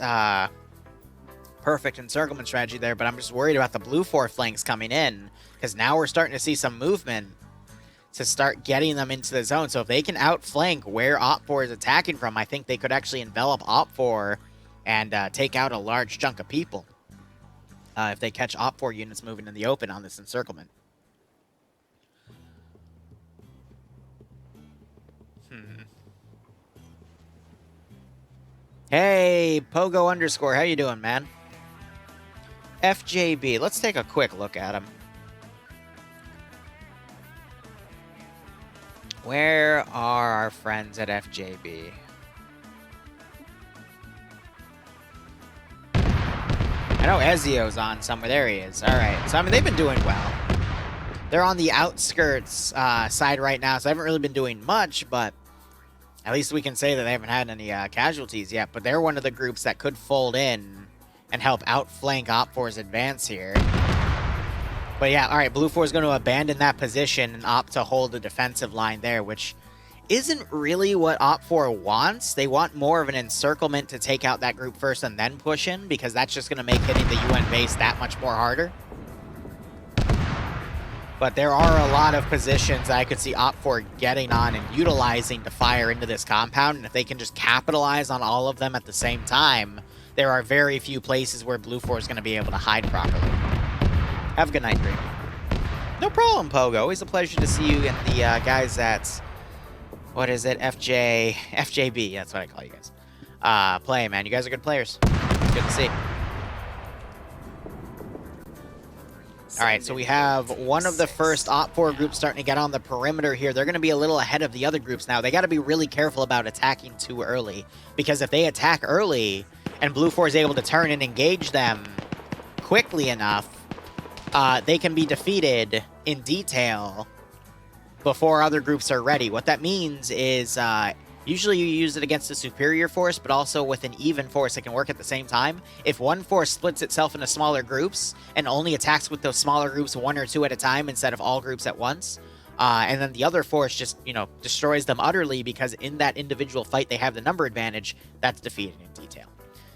perfect encirclement strategy there. But I'm just worried about the Blue 4 flanks coming in, because now we're starting to see some movement to start getting them into the zone. So if they can outflank where Op4 is attacking from, I think they could actually envelop Op4 and take out a large chunk of people. If they catch Op4 units moving in the open on this encirclement. Hey, Pogo _ how you doing, man? FJB, let's take a quick look at him. Where are our friends at FJB? I know Ezio's on somewhere. There he is. All right. So, I mean, they've been doing well. They're on the outskirts side right now, so they haven't really been doing much, but at least we can say that they haven't had any casualties yet. But they're one of the groups that could fold in and help outflank Op4's advance here. But yeah, all right, Blue 4 is going to abandon that position and opt to hold the defensive line there, which isn't really what Op4 wants. They want more of an encirclement to take out that group first and then push in, because that's just going to make hitting the UN base that much more harder. But there are a lot of positions that I could see Op4 getting on and utilizing to fire into this compound, and if they can just capitalize on all of them at the same time, there are very few places where Blue 4 is going to be able to hide properly. Have a good night, Dream. No problem, Pogo. Always a pleasure to see you and the guys at, what is it, FJB, that's what I call you guys. Play, man. You guys are good players. Good to see. All right, so we have one of the first Op4 groups starting to get on the perimeter here. They're going to be a little ahead of the other groups now. They got to be really careful about attacking too early, because if they attack early and Blue 4 is able to turn and engage them quickly enough, they can be defeated in detail before other groups are ready. What that means is usually you use it against a superior force, but also with an even force that can work at the same time. If one force splits itself into smaller groups and only attacks with those smaller groups 1 or 2 at a time instead of all groups at once, and then the other force just, you know, destroys them utterly because in that individual fight they have the number advantage, that's defeated in detail.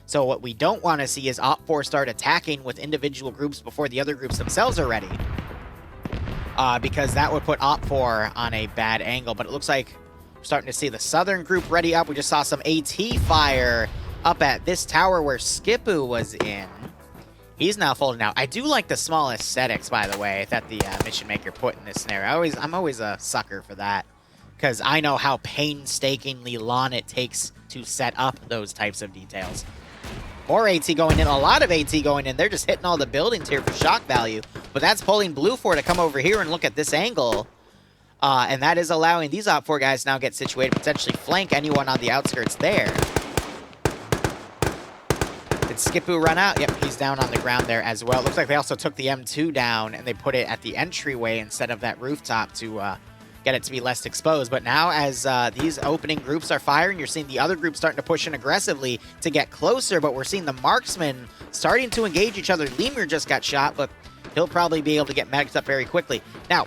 So what we don't want to see is OPFOR start attacking with individual groups before the other groups themselves are ready. Because that would put OPFOR on a bad angle. But it looks like we're starting to see the southern group ready up. We just saw some AT fire up at this tower where Skipu was in. He's now folding out. I do like the small aesthetics, by the way, that the Mission Maker put in this scenario. I'm always a sucker for that, because I know how painstakingly long it takes to set up those types of details. More AT going in, a lot of AT going in. They're just hitting all the buildings here for shock value, but that's pulling Blue4 to come over here and look at this angle, and that is allowing these Op4 guys now get situated, potentially flank anyone on the outskirts there. Did Skipu run out? Yep, he's down on the ground there as well. Looks like they also took the M2 down and they put it at the entryway instead of that rooftop to get it to be less exposed. But now as these opening groups are firing, you're seeing the other groups starting to push in aggressively to get closer, but we're seeing the marksmen starting to engage each other. Lemur just got shot, but he'll probably be able to get medics up very quickly. Now,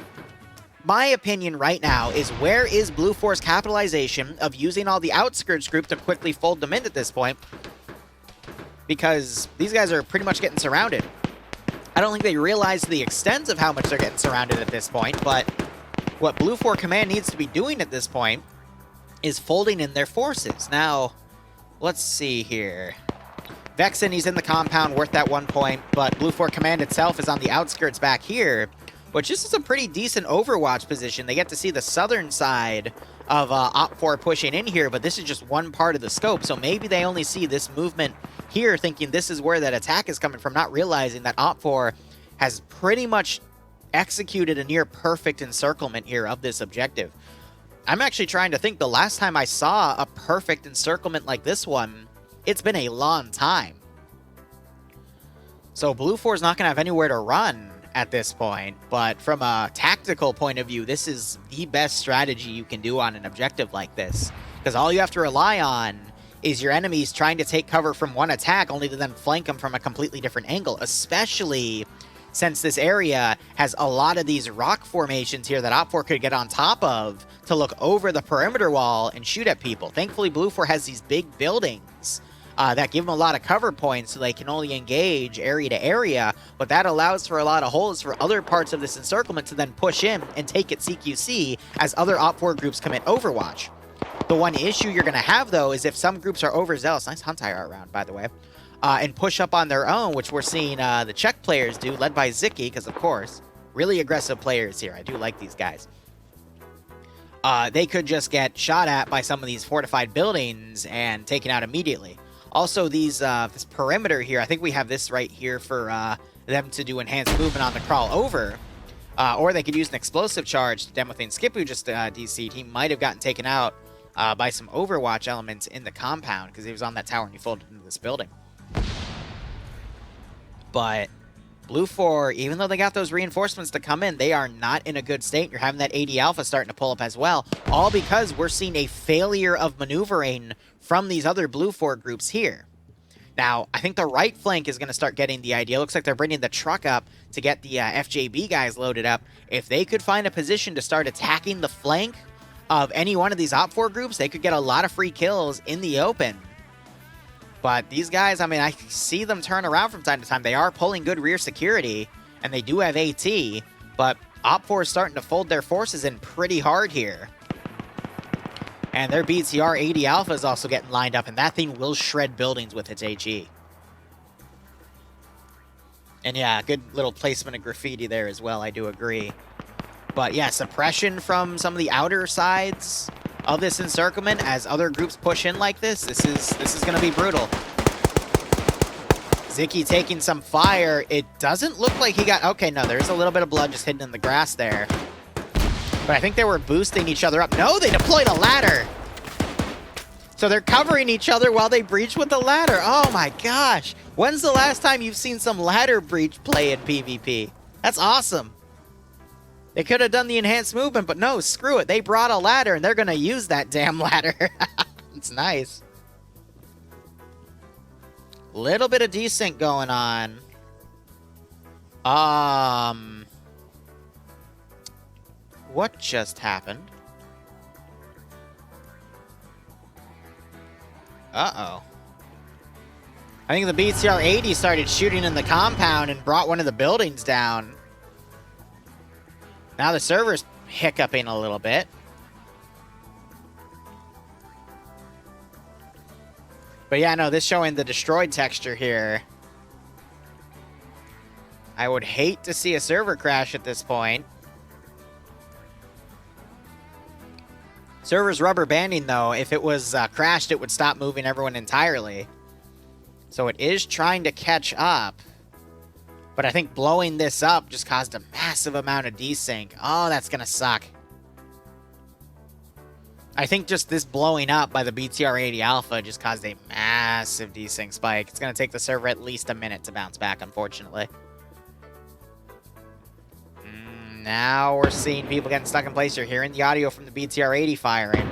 my opinion right now is, where is Blue4's capitalization of using all the outskirts group to quickly fold them in at this point? Because these guys are pretty much getting surrounded. I don't think they realize the extent of how much they're getting surrounded at this point, but what Blue4 Command needs to be doing at this point is folding in their forces. Now, let's see here. Vexen, he's in the compound, worth that 1 point, but Blue4 Command itself is on the outskirts back here, which this is a pretty decent Overwatch position. They get to see the southern side of OPFOR pushing in here, but this is just one part of the scope, so maybe they only see this movement here thinking this is where that attack is coming from, not realizing that OPFOR has pretty much executed a near perfect encirclement here of this objective. I'm actually trying to think, the last time I saw a perfect encirclement like this one, it's been a long time. So Blue4 is not going to have anywhere to run at this point, but from a tactical point of view, this is the best strategy you can do on an objective like this, because all you have to rely on is your enemies trying to take cover from one attack, only to then flank them from a completely different angle, especially since this area has a lot of these rock formations here that OPFOR could get on top of to look over the perimeter wall and shoot at people. Thankfully, Blue4 has these big buildings that give them a lot of cover points, so they can only engage area to area, but that allows for a lot of holes for other parts of this encirclement to then push in and take it CQC as other OPFOR groups commit Overwatch. The one issue you're going to have, though, is if some groups are overzealous, nice hunt IR round, by the way, and push up on their own, which we're seeing the Czech players do, led by Ziki, because, of course, really aggressive players here. I do like these guys. They could just get shot at by some of these fortified buildings and taken out immediately. Also, these this perimeter here, I think we have this right here for them to do enhanced movement on the crawl over. Or they could use an explosive charge. Demothin Skipu just DC'd. He might have gotten taken out by some Overwatch elements in the compound, because he was on that tower and he folded into this building. But Blue4, even though they got those reinforcements to come in, they are not in a good state. You're having that AD Alpha starting to pull up as well, all because we're seeing a failure of maneuvering from these other Blue4 groups here. Now, I think the right flank is going to start getting the idea. Looks like they're bringing the truck up to get the FJB guys loaded up. If they could find a position to start attacking the flank of any one of these OPFOR groups, they could get a lot of free kills in the open. But these guys, I mean, I see them turn around from time to time. They are pulling good rear security, and they do have AT, but OPFOR is starting to fold their forces in pretty hard here. And their BTR 80 Alpha is also getting lined up, and that thing will shred buildings with its HE. And yeah, good little placement of graffiti there as well, I do agree. But yeah, suppression from some of the outer sides of this encirclement as other groups push in like this. This is going to be brutal. Ziki taking some fire. It doesn't look like he got... Okay, no, there's a little bit of blood just hidden in the grass there. But I think they were boosting each other up. No, they deployed a ladder. So they're covering each other while they breach with the ladder. Oh my gosh. When's the last time you've seen some ladder breach play in PvP? That's awesome. They could have done the enhanced movement, but no, screw it. They brought a ladder, and they're going to use that damn ladder. It's nice. Little bit of desync going on. What just happened? Uh-oh. I think the BTR-80 started shooting in the compound and brought one of the buildings down. Now the server's hiccuping a little bit. But yeah, no, this showing the destroyed texture here. I would hate to see a server crash at this point. Server's rubber banding, though. If it was crashed, it would stop moving everyone entirely. So it is trying to catch up. But I think blowing this up just caused a massive amount of desync. Oh, that's going to suck. I think just this blowing up by the BTR-80 Alpha just caused a massive desync spike. It's going to take the server at least a minute to bounce back, unfortunately. Now we're seeing people getting stuck in place. You're hearing the audio from the BTR-80 firing.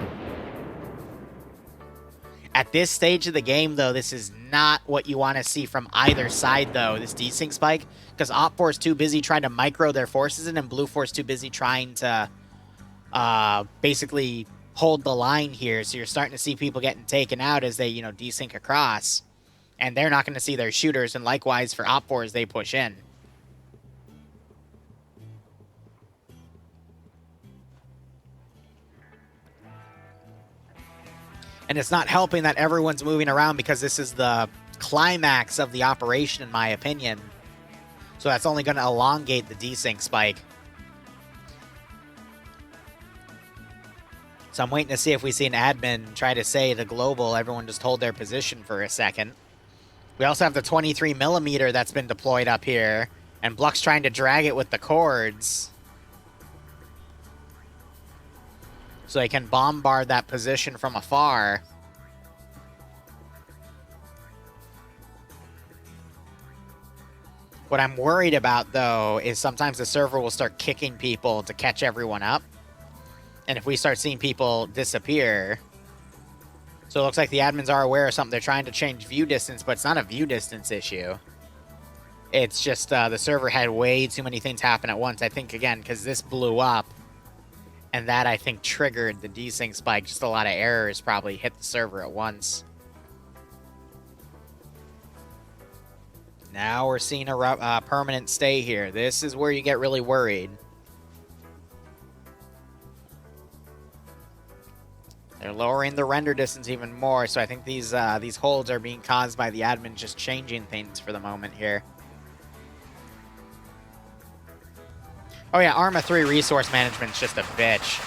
At this stage of the game, though, this is not what you want to see from either side, though, this desync spike, because OPFOR is too busy trying to micro their forces in, and BlueFor is too busy trying to basically hold the line here. So you're starting to see people getting taken out as they, desync across, and they're not going to see their shooters, and likewise for OPFOR as they push in. And it's not helping that everyone's moving around because this is the climax of the operation, in my opinion. So that's only going to elongate the desync spike. So I'm waiting to see if we see an admin try to say to global, everyone just hold their position for a second. We also have the 23mm that's been deployed up here. And Bluck's trying to drag it with the cords. So they can bombard that position from afar. What I'm worried about, though, is sometimes the server will start kicking people to catch everyone up. And if we start seeing people disappear... So it looks like the admins are aware of something. They're trying to change view distance, but it's not a view distance issue. It's just the server had way too many things happen at once. I think, again, because this blew up. And that, I think, triggered the desync spike. Just a lot of errors probably hit the server at once. Now we're seeing a permanent stay here. This is where you get really worried. They're lowering the render distance even more, so I think these holds are being caused by the admin just changing things for the moment here. Oh yeah, Arma 3 resource management's just a bitch.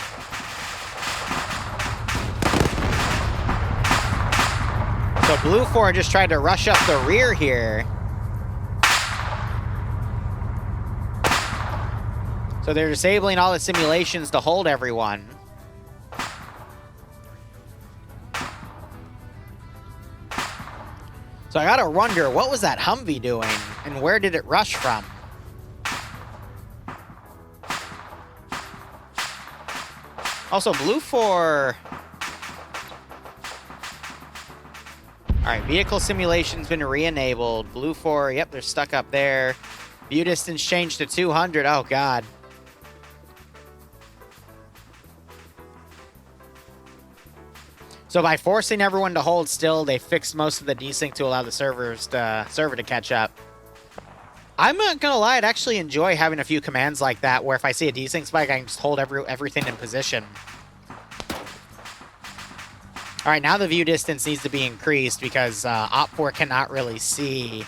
So BlueFor just tried to rush up the rear here. So they're disabling all the simulations to hold everyone. So I gotta wonder, what was that Humvee doing? And where did it rush from? Also, BlueFor... Alright, vehicle simulation's been re-enabled. BlueFor, yep, they're stuck up there. View distance changed to 200. Oh, God. So by forcing everyone to hold still, they fixed most of the desync to allow the server to catch up. I'm not gonna lie, I'd actually enjoy having a few commands like that, where if I see a desync spike, I can just hold everything in position. All right, now the view distance needs to be increased because OPFOR cannot really see.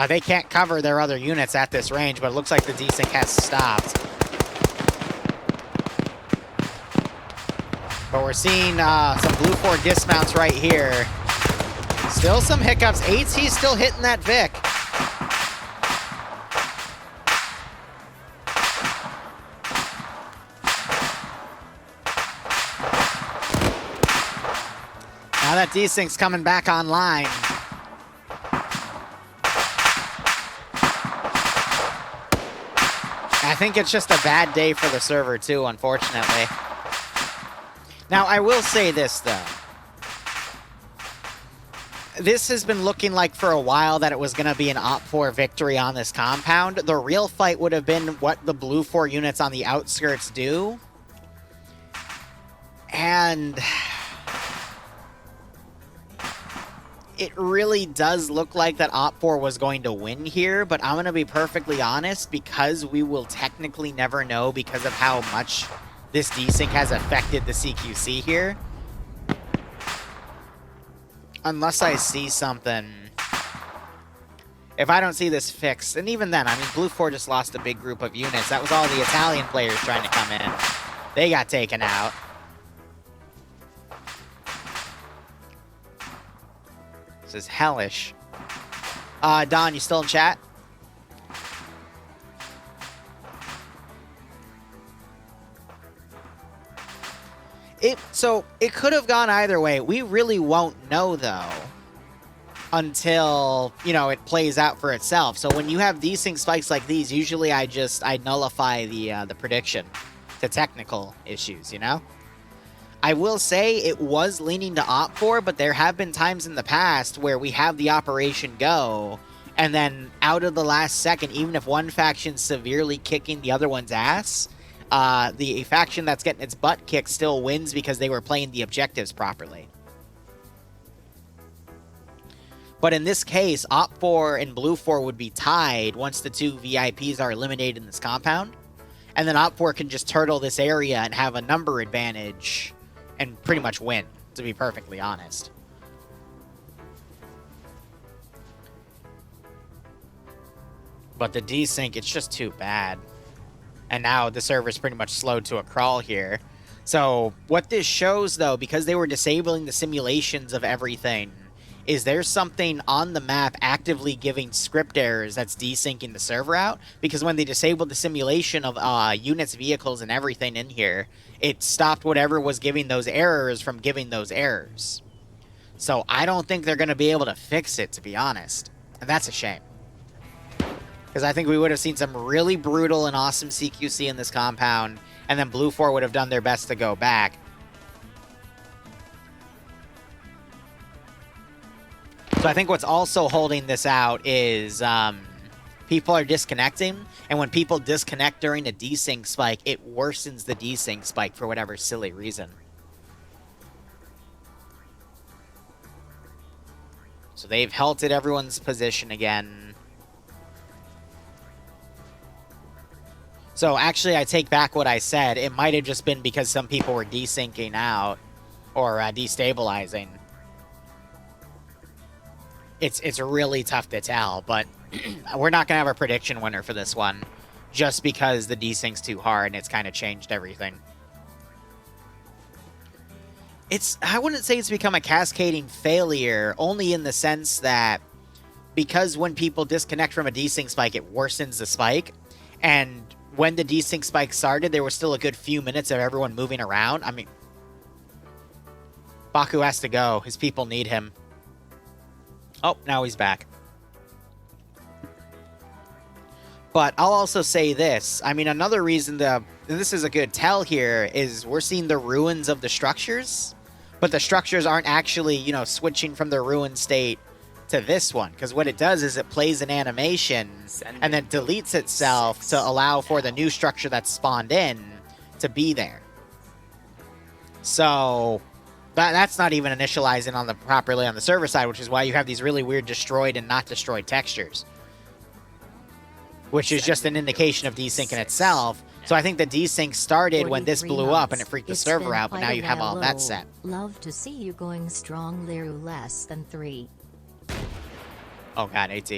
They can't cover their other units at this range, but it looks like the desync has stopped. But we're seeing some BlueFor dismounts right here. Still some hiccups. AT still hitting that Vic. Now that desync's coming back online. I think it's just a bad day for the server too, unfortunately. Now, I will say this, though. This has been looking like for a while that it was going to be an OPFOR victory on this compound. The real fight would have been what the BlueFor units on the outskirts do. And it really does look like that Op4 was going to win here, but I'm going to be perfectly honest, because we will technically never know because of how much this desync has affected the CQC here. Unless I see something. If I don't see this fixed, and even then, I mean, Blue 4 just lost a big group of units. That was all the Italian players trying to come in. They got taken out. This is hellish. Don, you still in chat? So, it could have gone either way. We really won't know, though, until, you know, it plays out for itself. So when you have desync spikes like these, usually I nullify the prediction to technical issues, you know? I will say it was leaning to Op4, but there have been times in the past where we have the operation go, and then out of the last second, even if one faction's severely kicking the other one's ass, the faction that's getting its butt kicked still wins because they were playing the objectives properly. But in this case, Op4 and Blue 4 would be tied once the two VIPs are eliminated in this compound. And then Op4 can just turtle this area and have a number advantage and pretty much win, to be perfectly honest. But the desync, it's just too bad. And now the server's pretty much slowed to a crawl here. So what this shows, though, because they were disabling the simulations of everything, is there's something on the map actively giving script errors that's desyncing the server out. Because when they disabled the simulation of units, vehicles, and everything in here, it stopped whatever was giving those errors from giving those errors. So I don't think they're going to be able to fix it, to be honest. And that's a shame. Because I think we would have seen some really brutal and awesome CQC in this compound, and then Blue 4 would have done their best to go back. So I think what's also holding this out is people are disconnecting, and when people disconnect during a desync spike, it worsens the desync spike for whatever silly reason. So they've halted everyone's position again. So actually, I take back what I said. It might have just been because some people were desyncing out or destabilizing. It's really tough to tell, but we're not going to have a prediction winner for this one just because the desync's too hard and it's kind of changed everything. I wouldn't say it's become a cascading failure, only in the sense that because when people disconnect from a desync spike, it worsens the spike, and when the desync spike started, there was still a good few minutes of everyone moving around. I mean, Baku has to go. His people need him. Oh, now he's back. But I'll also say this. I mean, another reason this is a good tell here is we're seeing the ruins of the structures, but the structures aren't actually, you know, switching from the ruined state to this one, because what it does is it plays an animation and then deletes itself to allow for the new structure that's spawned in to be there. So that's not even initializing properly on the server side, which is why you have these really weird destroyed and not destroyed textures, which is just an indication of desync in itself. So I think the desync started when this blew up and it freaked the server out, but now you have all that set. Love to see you going strong, Liru, less than 3. Oh god, AT.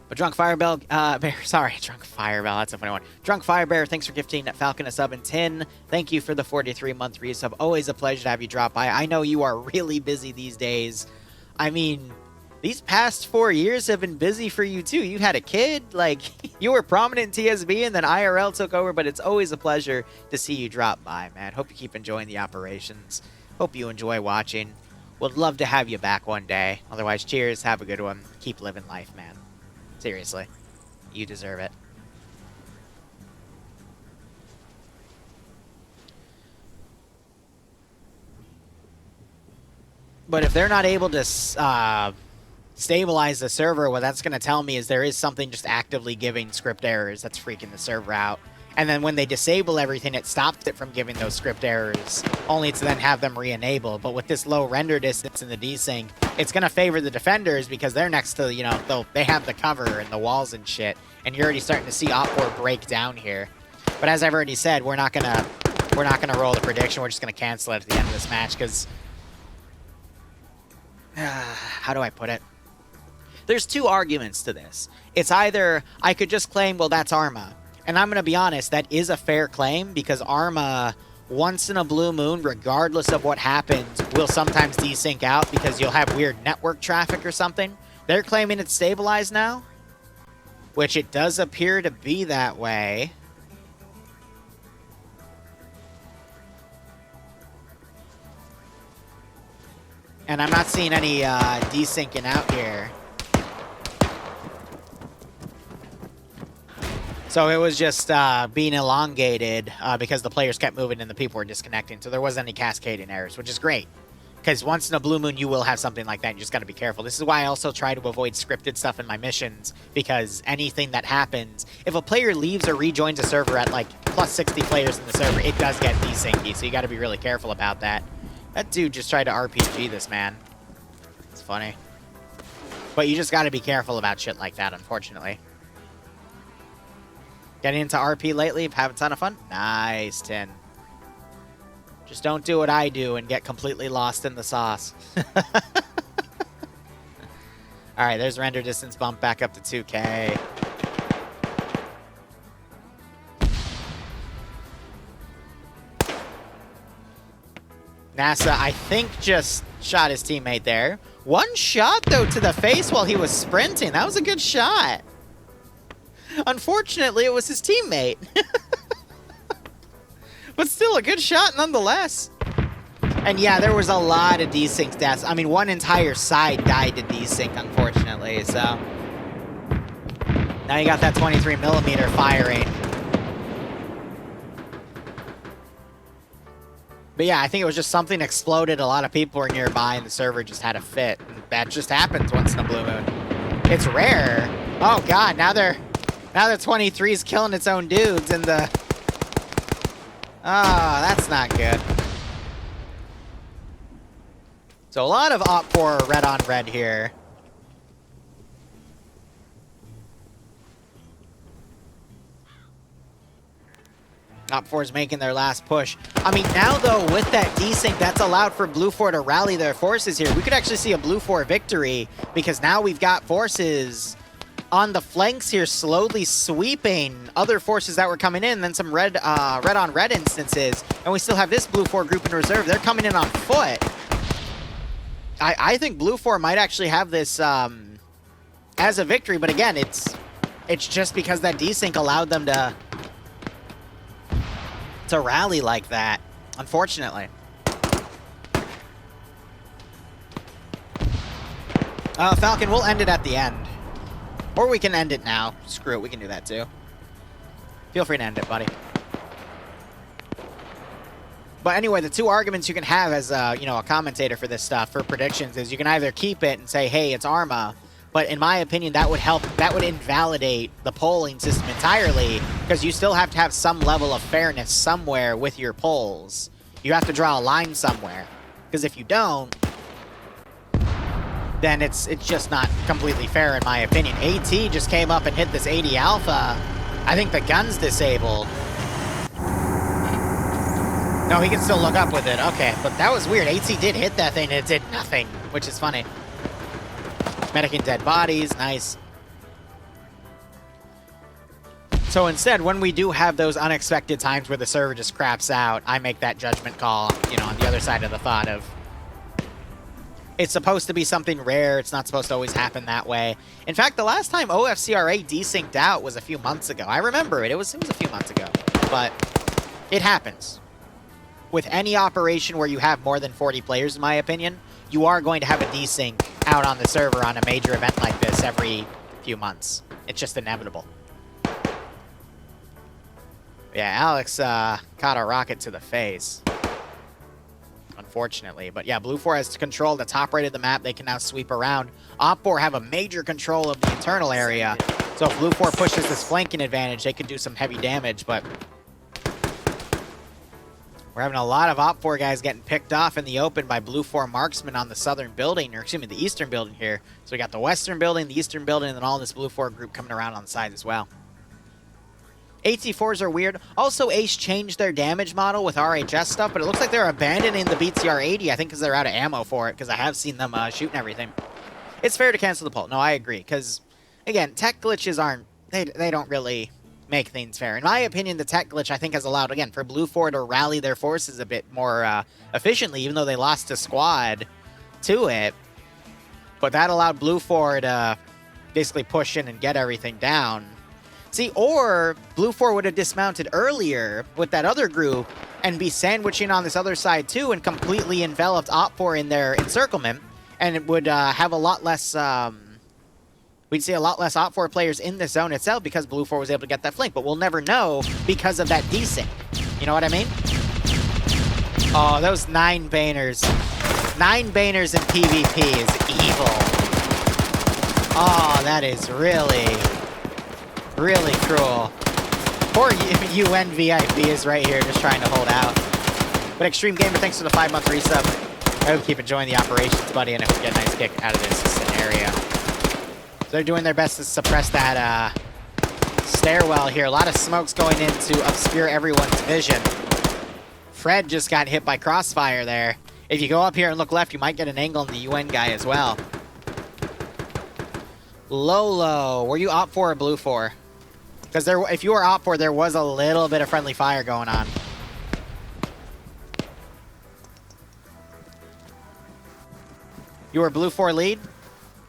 But Drunk Firebell, Drunk Firebell, that's a funny one. Drunk Firebear, thanks for gifting Falcon a sub and 10. Thank you for the 43-month resub. Always a pleasure to have you drop by. I know you are really busy these days. I mean, these past 4 years have been busy for you too. You had a kid, like, you were prominent in TSB and then IRL took over, but it's always a pleasure to see you drop by, man. Hope you keep enjoying the operations. Hope you enjoy watching. Would love to have you back one day. Otherwise, cheers. Have a good one. Keep living life, man. Seriously. You deserve it. But if they're not able to stabilize the server, what that's going to tell me is there is something just actively giving script errors that's freaking the server out. And then when they disable everything, it stops it from giving those script errors, only to then have them re-enable. But with this low render distance in the desync, it's going to favor the defenders because they're next to, you know, they have the cover and the walls and shit. And you're already starting to see OFCRA break down here. But as I've already said, we're not gonna roll the prediction. We're just gonna cancel it at the end of this match because how do I put it? There's two arguments to this. It's either I could just claim, well, that's Arma. And I'm going to be honest, that is a fair claim because Arma, once in a blue moon, regardless of what happens, will sometimes desync out because you'll have weird network traffic or something. They're claiming it's stabilized now, which it does appear to be that way. And I'm not seeing any desyncing out here. So it was just being elongated because the players kept moving and the people were disconnecting. So there wasn't any cascading errors, which is great. Because once in a blue moon, you will have something like that. You just got to be careful. This is why I also try to avoid scripted stuff in my missions. Because anything that happens, if a player leaves or rejoins a server at like plus 60 players in the server, it does get desyncy. So you got to be really careful about that. That dude just tried to RPG this man. It's funny. But you just got to be careful about shit like that, unfortunately. Getting into RP lately, have a ton of fun? Nice, Tin. Just don't do what I do and get completely lost in the sauce. Alright, there's render distance bump back up to 2K. NASA, I think, just shot his teammate there. One shot, though, to the face while he was sprinting. That was a good shot. Unfortunately, it was his teammate. But still, a good shot nonetheless. And yeah, there was a lot of desync deaths. I mean, one entire side died to desync, unfortunately, so... Now you got that 23mm firing. But yeah, I think it was just something exploded, a lot of people were nearby, and the server just had a fit. And that just happens once in a blue moon. It's rare. Oh god, now the 23's killing its own dudes, and the... Oh, that's not good. So a lot of OFCRA red on red here. OFCRA is making their last push. I mean, now though, with that desync, that's allowed for Blue 4 to rally their forces here. We could actually see a Blue 4 victory, because now we've got forces on the flanks here slowly sweeping other forces that were coming in, then some red on red instances, and we still have this Blue 4 group in reserve. They're coming in on foot. I think Blue 4 might actually have this as a victory, but again, it's just because that desync allowed them to rally like that, unfortunately. Falcon, we'll end it at the end. Or we can end it now. Screw it, we can do that too. Feel free to end it, buddy. But anyway, the two arguments you can have as you know, a commentator for this stuff, for predictions, is you can either keep it and say, hey, it's Arma. But in my opinion, that would invalidate the polling system entirely, because you still have to have some level of fairness somewhere with your polls. You have to draw a line somewhere. Because if you don't, then it's just not completely fair in my opinion. AT just came up and hit this 80 Alpha. I think the gun's disabled. No, he can still look up with it. Okay, but that was weird. AT did hit that thing and it did nothing, which is funny. Medicing dead bodies, nice. So instead, when we do have those unexpected times where the server just craps out, I make that judgment call, you know, on the other side of the thought of, it's supposed to be something rare. It's not supposed to always happen that way. In fact, the last time OFCRA desynced out was a few months ago. I remember it. It was a few months ago. But it happens. With any operation where you have more than 40 players, in my opinion, you are going to have a desync out on the server on a major event like this every few months. It's just inevitable. Yeah, Alex caught a rocket to the face. Unfortunately. But yeah, Blue 4 has control of the top right of the map. They can now sweep around. OFCRA have a major control of the internal area. So if Blue 4 pushes this flanking advantage, they could do some heavy damage, but we're having a lot of Op 4 guys getting picked off in the open by Blue 4 marksmen on the southern building, or excuse me, the eastern building here. So we got the western building, the eastern building, and then all this Blue 4 group coming around on the sides as well. AT4s are weird. Also, Ace changed their damage model with RHS stuff, but it looks like they're abandoning the BTR-80, I think because they're out of ammo for it, because I have seen them shooting everything. It's fair to cancel the poll. No, I agree, because, again, tech glitches aren't, they don't really make things fair. In my opinion, the tech glitch, I think, has allowed, again, for Blue 4 to rally their forces a bit more efficiently, even though they lost a squad to it. But that allowed Blue 4 to basically push in and get everything down. See, or Blue 4 would have dismounted earlier with that other group and be sandwiching on this other side too and completely enveloped Op 4 in their encirclement, and it would have a lot less, we'd see a lot less Op 4 players in the zone itself because Blue 4 was able to get that flank, but we'll never know because of that desync. You know what I mean? Oh, those 9 banners. 9 banners in PvP is evil. Oh, that is really cruel. Poor UN VIP is right here just trying to hold out. But Extreme Gamer, thanks for the 5-month resub. I hope you keep enjoying the operations, buddy, and I hope you get a nice kick out of this scenario. So they're doing their best to suppress that stairwell here. A lot of smokes going in to obscure everyone's vision. Fred just got hit by crossfire there. If you go up here and look left, you might get an angle on the UN guy as well. Lolo, were you Op 4 or Blue 4? Because if you were Op 4, there was a little bit of friendly fire going on. You were Blue 4 lead?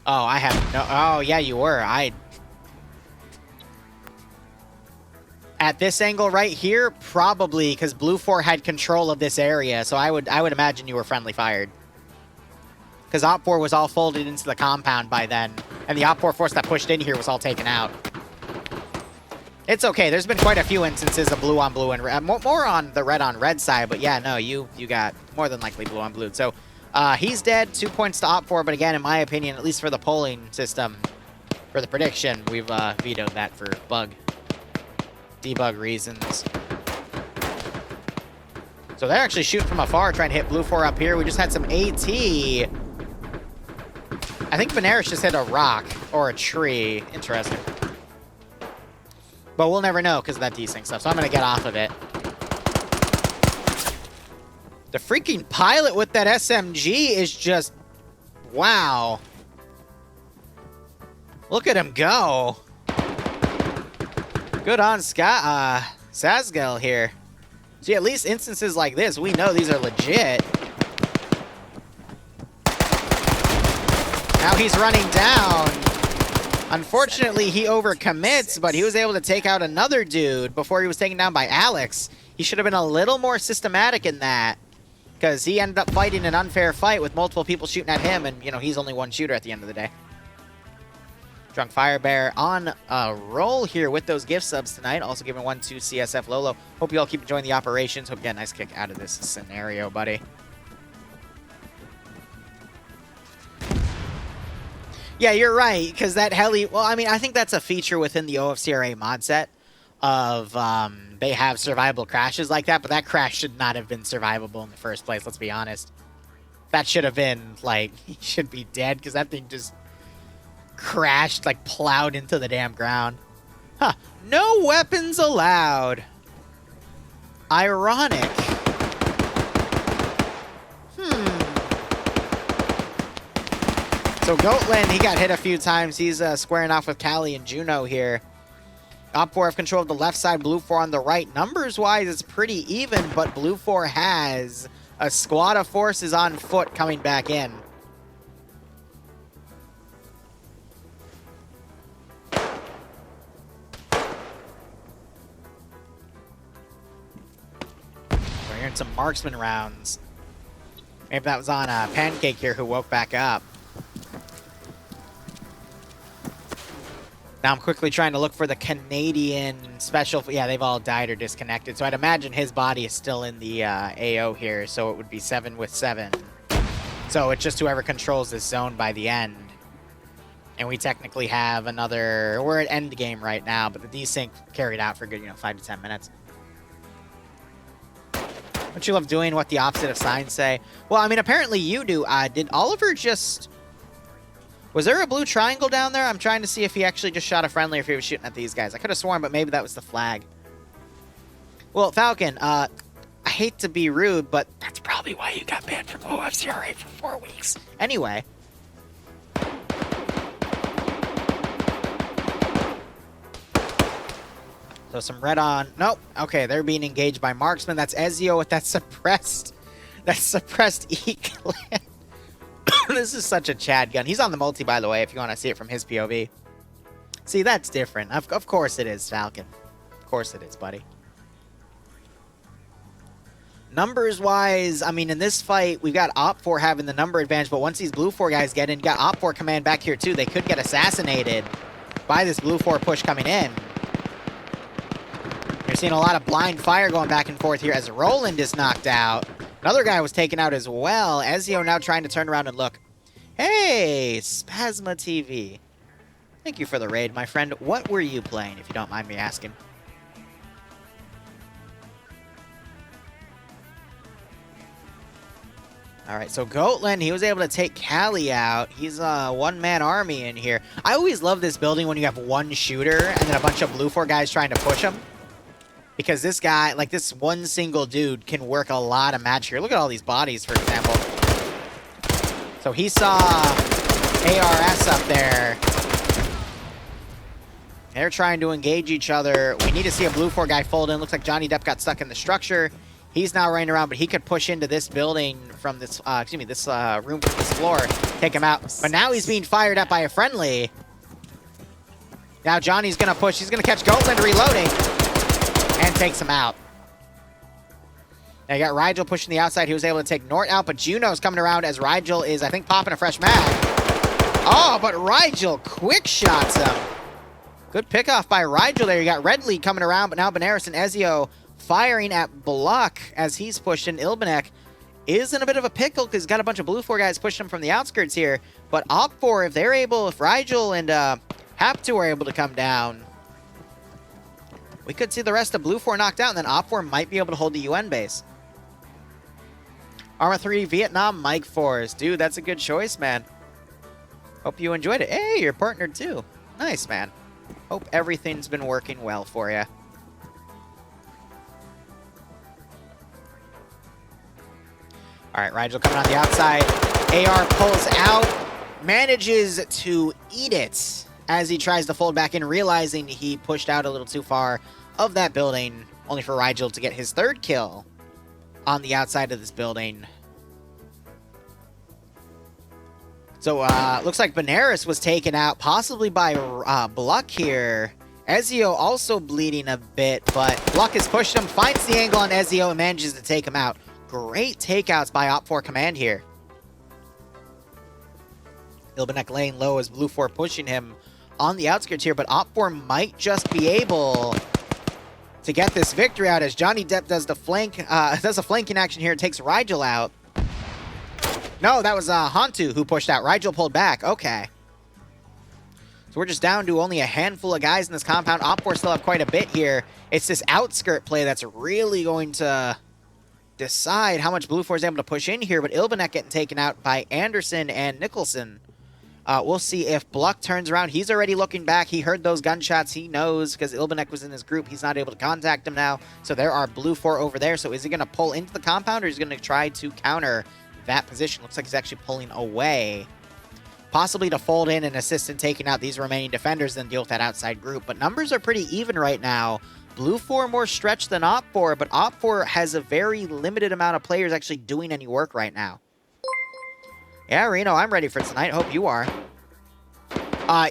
Oh, I have no. Oh, yeah, you were. At this angle right here, probably because Blue 4 had control of this area, so I would imagine you were friendly fired. Because Op 4 was all folded into the compound by then, and the Op 4 force that pushed in here was all taken out. It's okay. There's been quite a few instances of blue on blue and red, more on the red on red side, but yeah, no, you got more than likely blue on blue. So he's dead. 2 points to Op 4, but again, in my opinion, at least for the polling system, for the prediction, we've vetoed that for debug reasons. So they're actually shooting from afar, trying to hit Blue 4 up here. We just had some AT. I think Veneris just hit a rock or a tree. Interesting. But we'll never know because of that desync stuff, so I'm going to get off of it. The freaking pilot with that SMG is just... wow. Look at him go. Good on Sazgel here. See, at least instances like this, we know these are legit. Now he's running down. Unfortunately, he overcommits, but he was able to take out another dude before he was taken down by Alex. He should have been a little more systematic in that, because he ended up fighting an unfair fight with multiple people shooting at him, and, you know, he's only one shooter at the end of the day. Drunk Fire Bear on a roll here with those gift subs tonight. Also giving 1 to CSF Lolo. Hope you all keep enjoying the operations. Hope you get a nice kick out of this scenario, buddy. Yeah, you're right, because that heli... well, I mean, I think that's a feature within the OFCRA mod set of they have survivable crashes like that, but that crash should not have been survivable in the first place, let's be honest. That should have been, like, he should be dead, because that thing just crashed, like, plowed into the damn ground. Huh. No weapons allowed. Ironic. So Goatland, he got hit a few times. He's squaring off with Callie and Juno here. Op 4 have control of the left side, Blue 4 on the right. Numbers-wise, it's pretty even, but Blue 4 has a squad of forces on foot coming back in. We're hearing some marksman rounds. Maybe that was on Pancake here who woke back up. Now I'm quickly trying to look for the Canadian special. Yeah, they've all died or disconnected. So I'd imagine his body is still in the AO here. So it would be 7 with 7. So it's just whoever controls this zone by the end. And we technically have another... We're at end game right now, but the desync carried out for a good, 5 to 10 minutes. Don't you love doing what the opposite of signs say? Well, I mean, apparently you do. Did Oliver just... Was there a blue triangle down there? I'm trying to see if he actually just shot a friendly or if he was shooting at these guys. I could have sworn, but maybe that was the flag. Well, Falcon, I hate to be rude, but that's probably why you got banned from OFCRA for 4 weeks. Anyway. So some red on. Nope. Okay, they're being engaged by marksman. That's Ezio with that suppressed E-clan. This is such a Chad gun. He's on the multi, by the way, if you want to see it from his POV. See, that's different. Of course it is, Falcon. Of course it is, buddy. Numbers-wise, I mean, in this fight, we've got OPFOR having the number advantage, but once these Blue 4 guys get in, got OPFOR command back here, too. They could get assassinated by this Blue 4 push coming in. You're seeing a lot of blind fire going back and forth here as Roland is knocked out. Another guy was taken out as well. Ezio now trying to turn around and look. Hey, Spasma TV. Thank you for the raid, my friend. What were you playing, if you don't mind me asking? All right, so Goatland, he was able to take Callie out. He's a one-man army in here. I always love this building when you have one shooter and then a bunch of Blue 4 guys trying to push him. Because this guy, like this one single dude, can work a lot of magic here. Look at all these bodies, for example. So he saw ARS up there. They're trying to engage each other. We need to see a Blue 4 guy fold in. Looks like Johnny Depp got stuck in the structure. He's now running around, but he could push into this building from this, this room from this floor, take him out. But now he's being fired at by a friendly. Now Johnny's gonna push. He's gonna catch Goatland reloading. And takes him out. Now you got Rigel pushing the outside. He was able to take Nort out, but Juno's coming around as Rigel is, I think, popping a fresh mag. Oh, but Rigel quick shots him. Good pickoff by Rigel there. You got Redley coming around, but now Benares and Ezio firing at Block as he's pushed in. Ilbanek is in a bit of a pickle because he's got a bunch of Blue 4 guys pushing him from the outskirts here. But OPFOR, if they're able, if Rigel and Haptu are able to come down, we could see the rest of Blue 4 knocked out, and then OPFOR might be able to hold the UN base. Arma 3 Vietnam Mike Force. Dude, that's a good choice, man. Hope you enjoyed it. Hey, you're partnered too. Nice, man. Hope everything's been working well for you. All right, Rigel coming on the outside. AR pulls out, manages to eat it as he tries to fold back in, realizing he pushed out a little too far of that building, only for Rigel to get his third kill on the outside of this building. So, looks like Benares was taken out, possibly by Bluck here. Ezio also bleeding a bit, but Bluck has pushed him, finds the angle on Ezio, and manages to take him out. Great takeouts by OPFOR command here. Ilbanek laying low as Blue 4 pushing him on the outskirts here, but OPFOR might just be able to get this victory out as Johnny Depp does the flank, does a flanking action here, takes Rigel out. No, that was Hantu who pushed out. Rigel pulled back. Okay. So we're just down to only a handful of guys in this compound. OPFOR still have quite a bit here. It's this outskirt play that's really going to decide how much Blue 4 is able to push in here, but Ilbanek getting taken out by Anderson and Nicholson. We'll see if Bluck turns around. He's already looking back. He heard those gunshots. He knows because Ilbanek was in his group. He's not able to contact him now. So there are Blue 4 over there. So is he going to pull into the compound or is he going to try to counter that position? Looks like he's actually pulling away. Possibly to fold in and assist in taking out these remaining defenders and deal with that outside group. But numbers are pretty even right now. Blue 4 more stretched than OPFOR, but OPFOR has a very limited amount of players actually doing any work right now. Yeah, Reno, I'm ready for tonight. Hope you are.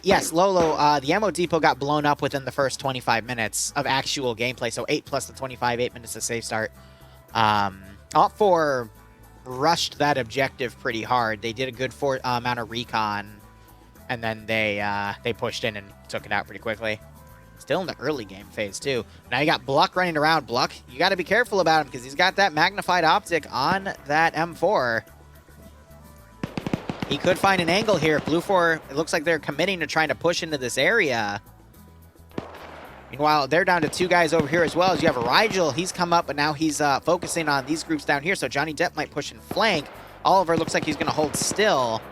Yes, Lolo, the ammo depot got blown up within the first 25 minutes of actual gameplay, so 8 plus the 25, 8 minutes of safe start. OPFOR rushed that objective pretty hard. They did a good amount of recon, and then they pushed in and took it out pretty quickly. Still in the early game phase, too. Now you got Bluck running around. Bluck, you got to be careful about him because he's got that magnified optic on that M4. He could find an angle here. Blue 4, it looks like they're committing to trying to push into this area. Meanwhile, they're down to 2 guys over here as well. As you have Rigel, he's come up, but now he's focusing on these groups down here. So Johnny Depp might push and flank. Oliver looks like he's going to hold still.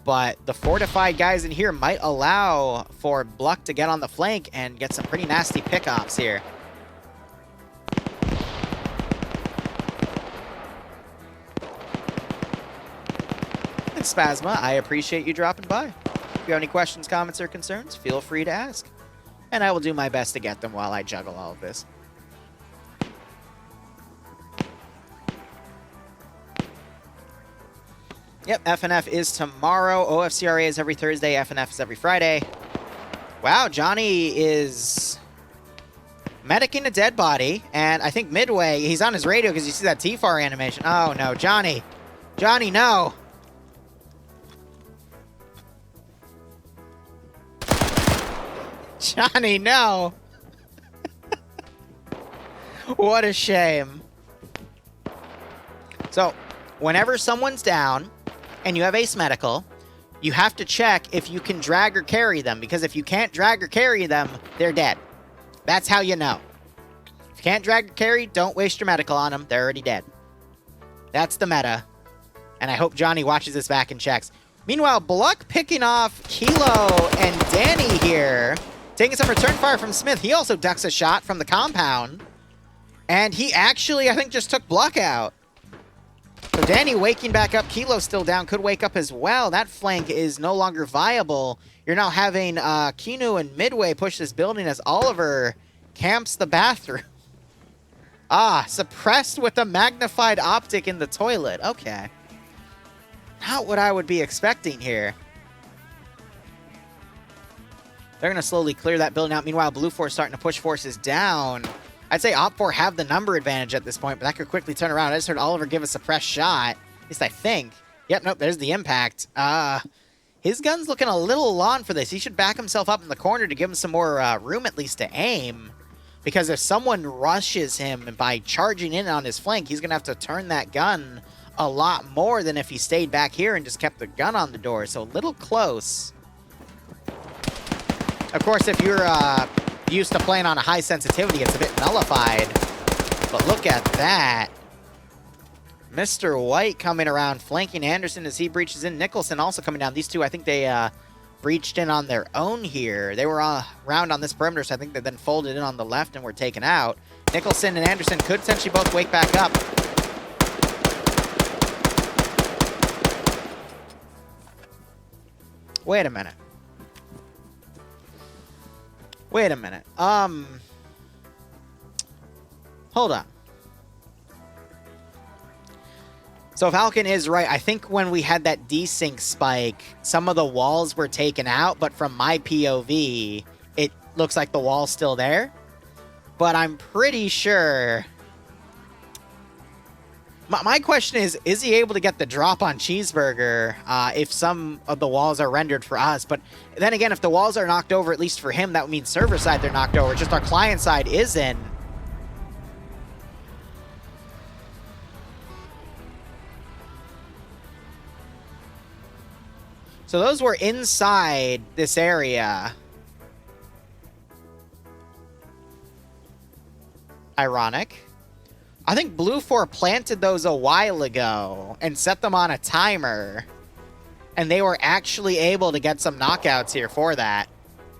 But the fortified guys in here might allow for Bluck to get on the flank and get some pretty nasty pickoffs here. It's Spasma. I appreciate you dropping by. If you have any questions, comments, or concerns, feel free to ask. And I will do my best to get them while I juggle all of this. Yep, FNF is tomorrow. OFCRA is every Thursday. FNF is every Friday. Wow, Johnny is medicing a dead body. And I think midway, he's on his radio because you see that T-FAR animation. Oh, no, Johnny. Johnny, no. Johnny, no. What a shame. So, whenever someone's down and you have ace medical, you have to check if you can drag or carry them, because if you can't drag or carry them, they're dead. That's how you know. If you can't drag or carry, don't waste your medical on them. They're already dead. That's the meta. And I hope Johnny watches this back and checks. Meanwhile, Bluck picking off Kilo and Danny here. Taking some return fire from Smith. He also ducks a shot from the compound. And he actually, I think, just took Bluck out. So Danny waking back up. Kilo still down. Could wake up as well. That flank is no longer viable. You're now having Kinu and Midway push this building as Oliver camps the bathroom. Ah, suppressed with a magnified optic in the toilet. Okay. Not what I would be expecting here. They're going to slowly clear that building out. Meanwhile, Blue 4 starting to push forces down. I'd say Op 4 have the number advantage at this point, but that could quickly turn around. I just heard Oliver give a suppressed shot. At least I think. Yep, nope, there's the impact. His gun's looking a little long for this. He should back himself up in the corner to give him some more room at least to aim. Because if someone rushes him by charging in on his flank, he's going to have to turn that gun a lot more than if he stayed back here and just kept the gun on the door. So a little close. Of course, if you're used to playing on a high sensitivity, it's a bit nullified. But look at that. Mr. White coming around, flanking Anderson as he breaches in. Nicholson also coming down. These two, I think they breached in on their own here. They were around on this perimeter, so I think they then folded in on the left and were taken out. Nicholson and Anderson could potentially both wake back up. Wait a minute. Wait a minute. Hold on. So if Falcon is right, I think when we had that desync spike, some of the walls were taken out, but from my POV, it looks like the wall's still there. But I'm pretty sure... My question is he able to get the drop on Cheeseburger if some of the walls are rendered for us? But then again, if the walls are knocked over, at least for him, that would mean server side they're knocked over. Just our client side isn't. So those were inside this area. Ironic. I think Blue 4 planted those a while ago and set them on a timer. And they were actually able to get some knockouts here for that.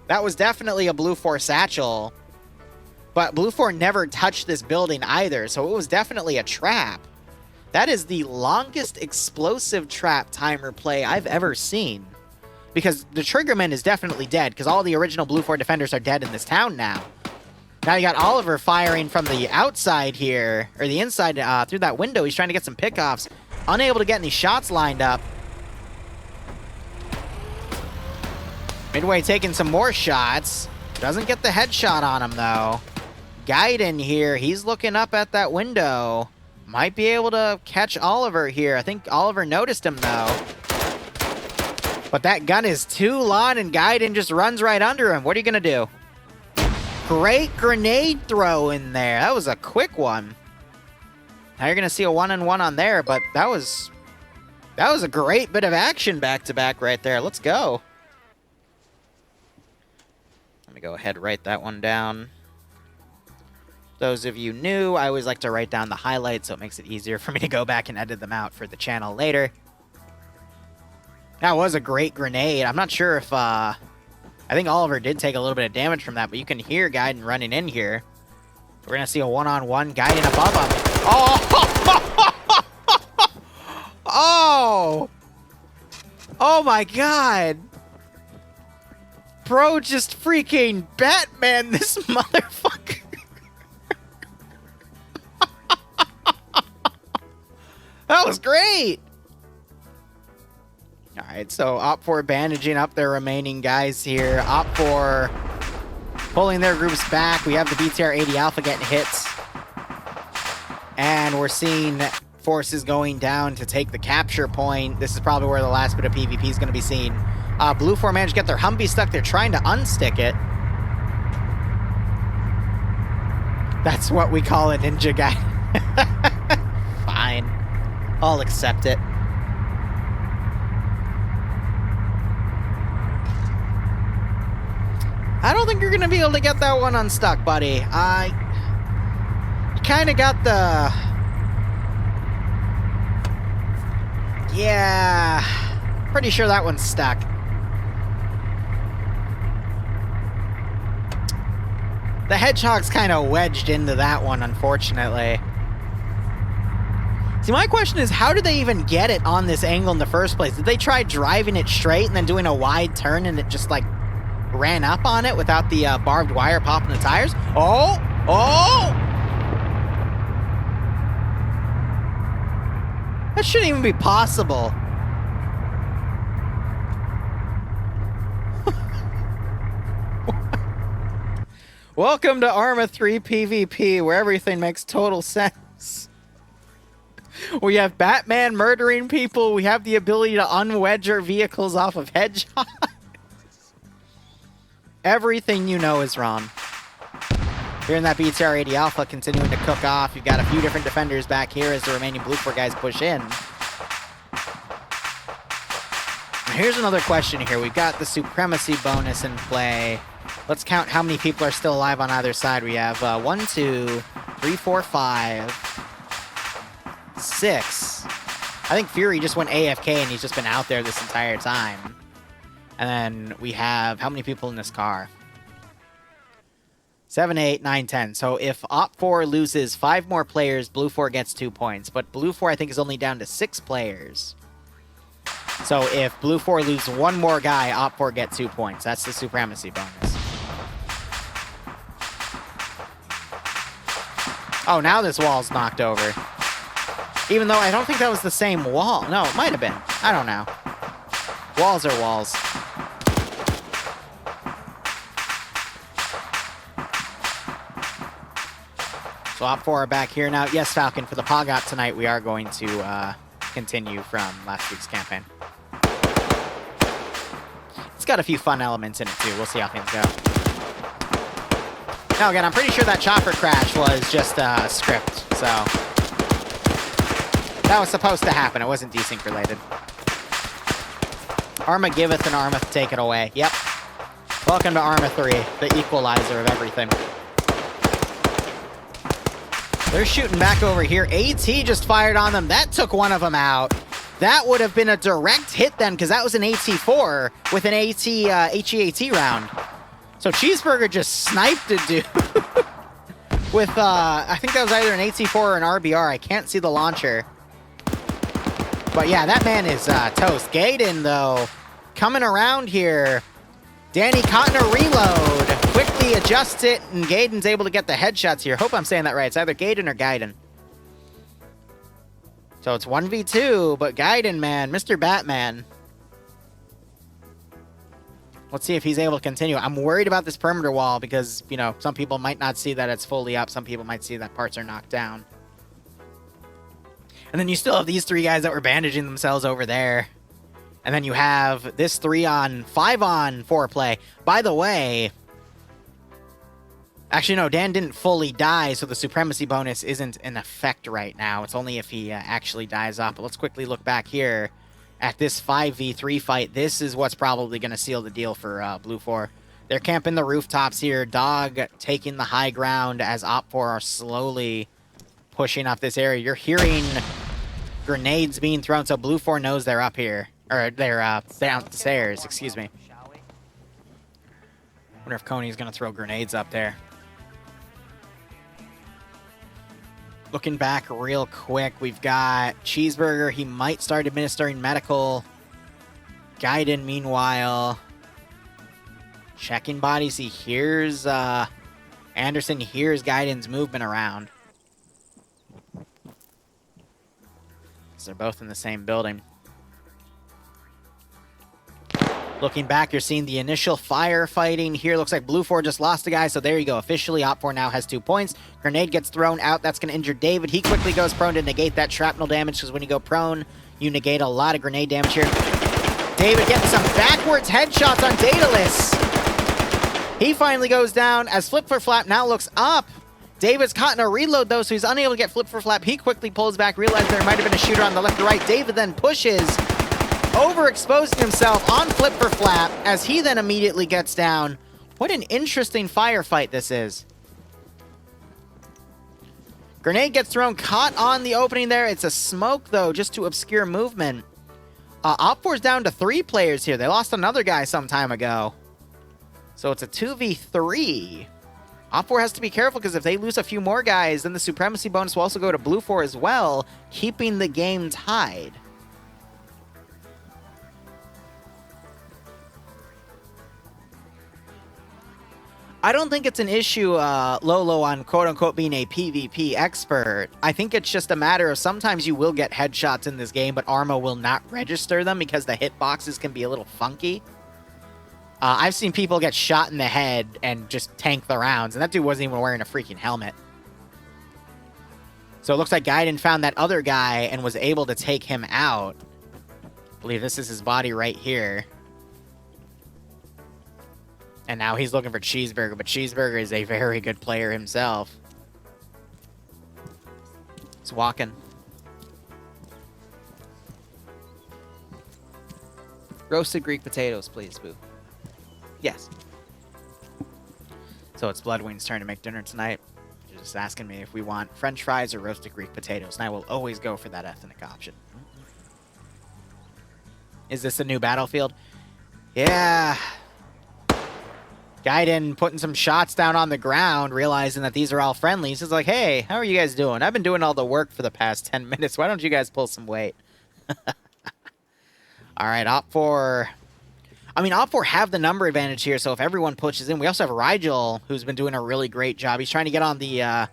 That was definitely a Blue 4 satchel. But Blue 4 never touched this building either, so it was definitely a trap. That is the longest explosive trap timer play I've ever seen. Because the Triggerman is definitely dead, because all the original Blue 4 defenders are dead in this town now. Now you got Oliver firing from the outside here, or the inside through that window. He's trying to get some pickoffs. Unable to get any shots lined up. Midway taking some more shots. Doesn't get the headshot on him, though. Gaiden here, he's looking up at that window. Might be able to catch Oliver here. I think Oliver noticed him, though. But that gun is too long, and Gaiden just runs right under him. What are you going to do? Great grenade throw in there. That was a quick one. Now you're going to see a one-on-one on there, but that was That was a great bit of action back-to-back right there. Let's go. Let me go ahead and write that one down. Those of you new, I always like to write down the highlights so it makes it easier for me to go back and edit them out for the channel later. That was a great grenade. I'm not sure if, I think Oliver did take a little bit of damage from that, but you can hear Gaiden running in here. We're going to see a one-on-one Gaiden above him. Oh! Oh! Oh my god! Bro just freaking Batman this motherfucker. That was great! Alright, so OPFOR bandaging up their remaining guys here. OPFOR pulling their groups back. We have the BTR-80 Alpha getting hits. And we're seeing forces going down to take the capture point. This is probably where the last bit of PvP is going to be seen. Blue 4 managed to get their Humvee stuck. They're trying to unstick it. That's what we call a ninja guy. Fine. I'll accept it. I don't think you're going to be able to get that one unstuck, buddy. You kind of got the... Yeah. Pretty sure that one's stuck. The Hedgehog's kind of wedged into that one, unfortunately. See, my question is, how did they even get it on this angle in the first place? Did they try driving it straight and then doing a wide turn and it just, like, ran up on it without the barbed wire popping the tires? Oh! Oh! That shouldn't even be possible. Welcome to Arma 3 PvP, where everything makes total sense. We have Batman murdering people. We have the ability to unwedge our vehicles off of Hedgehogs. Everything you know is wrong. Here in that BTR-80 Alpha continuing to cook off. You've got a few different defenders back here as the remaining Blue 4 guys push in. Now here's another question here. We've got the supremacy bonus in play. Let's count how many people are still alive on either side. We have 1, 2, 3, 4, 5, 6. I think Fury just went AFK and he's just been out there this entire time. And then we have how many people in this car? 7, 8, 9, 10. So if OPFOR loses 5 more players, Blue 4 gets 2 points. But Blue 4, I think, is only down to 6 players. So if Blue 4 loses 1 more guy, OPFOR get 2 points. That's the supremacy bonus. Oh, now this wall's knocked over. Even though I don't think that was the same wall. No, it might have been. I don't know. Walls are walls. So OPFOR are back here now. Yes, Falcon, for the Pogot tonight, we are going to continue from last week's campaign. It's got a few fun elements in it, too. We'll see how things go. Now, again, I'm pretty sure that chopper crash was just a script, so... That was supposed to happen. It wasn't desync related. Arma giveth and Arma take it away. Yep. Welcome to Arma 3, the equalizer of everything. They're shooting back over here. AT just fired on them. That took one of them out. That would have been a direct hit then, because that was an AT-4 with an HEAT round. So Cheeseburger just sniped a dude with, I think that was either an AT-4 or an RBR. I can't see the launcher. But yeah, that man is toast. Gaiden, though, coming around here. Danny caught in a reload. Quickly adjusts it, and Gaiden's able to get the headshots here. Hope I'm saying that right. It's either Gaiden or Gaiden. So it's 1v2, but Gaiden, man, Mr. Batman. Let's see if he's able to continue. I'm worried about this perimeter wall because, you know, some people might not see that it's fully up. Some people might see that parts are knocked down. And then you still have these 3 guys that were bandaging themselves over there. And then you have this 5-on-4 play. By the way, actually, no, Dan didn't fully die, so the supremacy bonus isn't in effect right now. It's only if he actually dies off. But let's quickly look back here. at this 5v3 fight, this is what's probably going to seal the deal for Blue 4. They're camping the rooftops here. Dog taking the high ground as Op4 are slowly pushing up this area. You're hearing grenades being thrown, so Blue 4 knows they're up here. Or they're downstairs, excuse me. Wonder if Coney's going to throw grenades up there. Looking back real quick, we've got Cheeseburger. He might start administering medical. Gaiden, meanwhile, checking bodies. He hears Anderson hears Gaiden's movement around. So they're both in the same building. Looking back, you're seeing the initial firefighting here. Looks like Blue 4 just lost a guy, so there you go. Officially, Op4 now has 2 points. Grenade gets thrown out. That's going to injure David. He quickly goes prone to negate that shrapnel damage, because when you go prone, you negate a lot of grenade damage here. David getting some backwards headshots on Daedalus. He finally goes down as Flip for Flap now looks up. David's caught in a reload, though, so he's unable to get Flip for Flap. He quickly pulls back, realizes there might have been a shooter on the left or right. David then pushes, overexposing himself on Flip for Flap as he then immediately gets down. What an interesting firefight this is. Grenade gets thrown, caught on the opening there. It's a smoke, though, just to obscure movement. Op4's down to 3 players here. They lost another guy some time ago. So it's a 2v3. Op4 has to be careful, because if they lose a few more guys, then the supremacy bonus will also go to Blue 4 as well, keeping the game tied. I don't think it's an issue, Lolo, on quote-unquote being a PvP expert. I think it's just a matter of sometimes you will get headshots in this game, but Arma will not register them because the hitboxes can be a little funky. I've seen people get shot in the head and just tank the rounds, and that dude wasn't even wearing a freaking helmet. So it looks like Gaiden found that other guy and was able to take him out. I believe this is his body right here. And now he's looking for Cheeseburger, but Cheeseburger is a very good player himself. He's walking. Roasted Greek potatoes, please, Boo. Yes. So it's Bloodwing's turn to make dinner tonight. You're just asking me if we want French fries or roasted Greek potatoes, and I will always go for that ethnic option. Is this a new battlefield? Yeah. Gaiden putting some shots down on the ground, realizing that these are all friendlies. He's like, hey, how are you guys doing? I've been doing all the work for the past 10 minutes. Why don't you guys pull some weight? All right, Op4. I mean, Op4 have the number advantage here, so if everyone pushes in. We also have Rigel, who's been doing a really great job. He's trying to get on the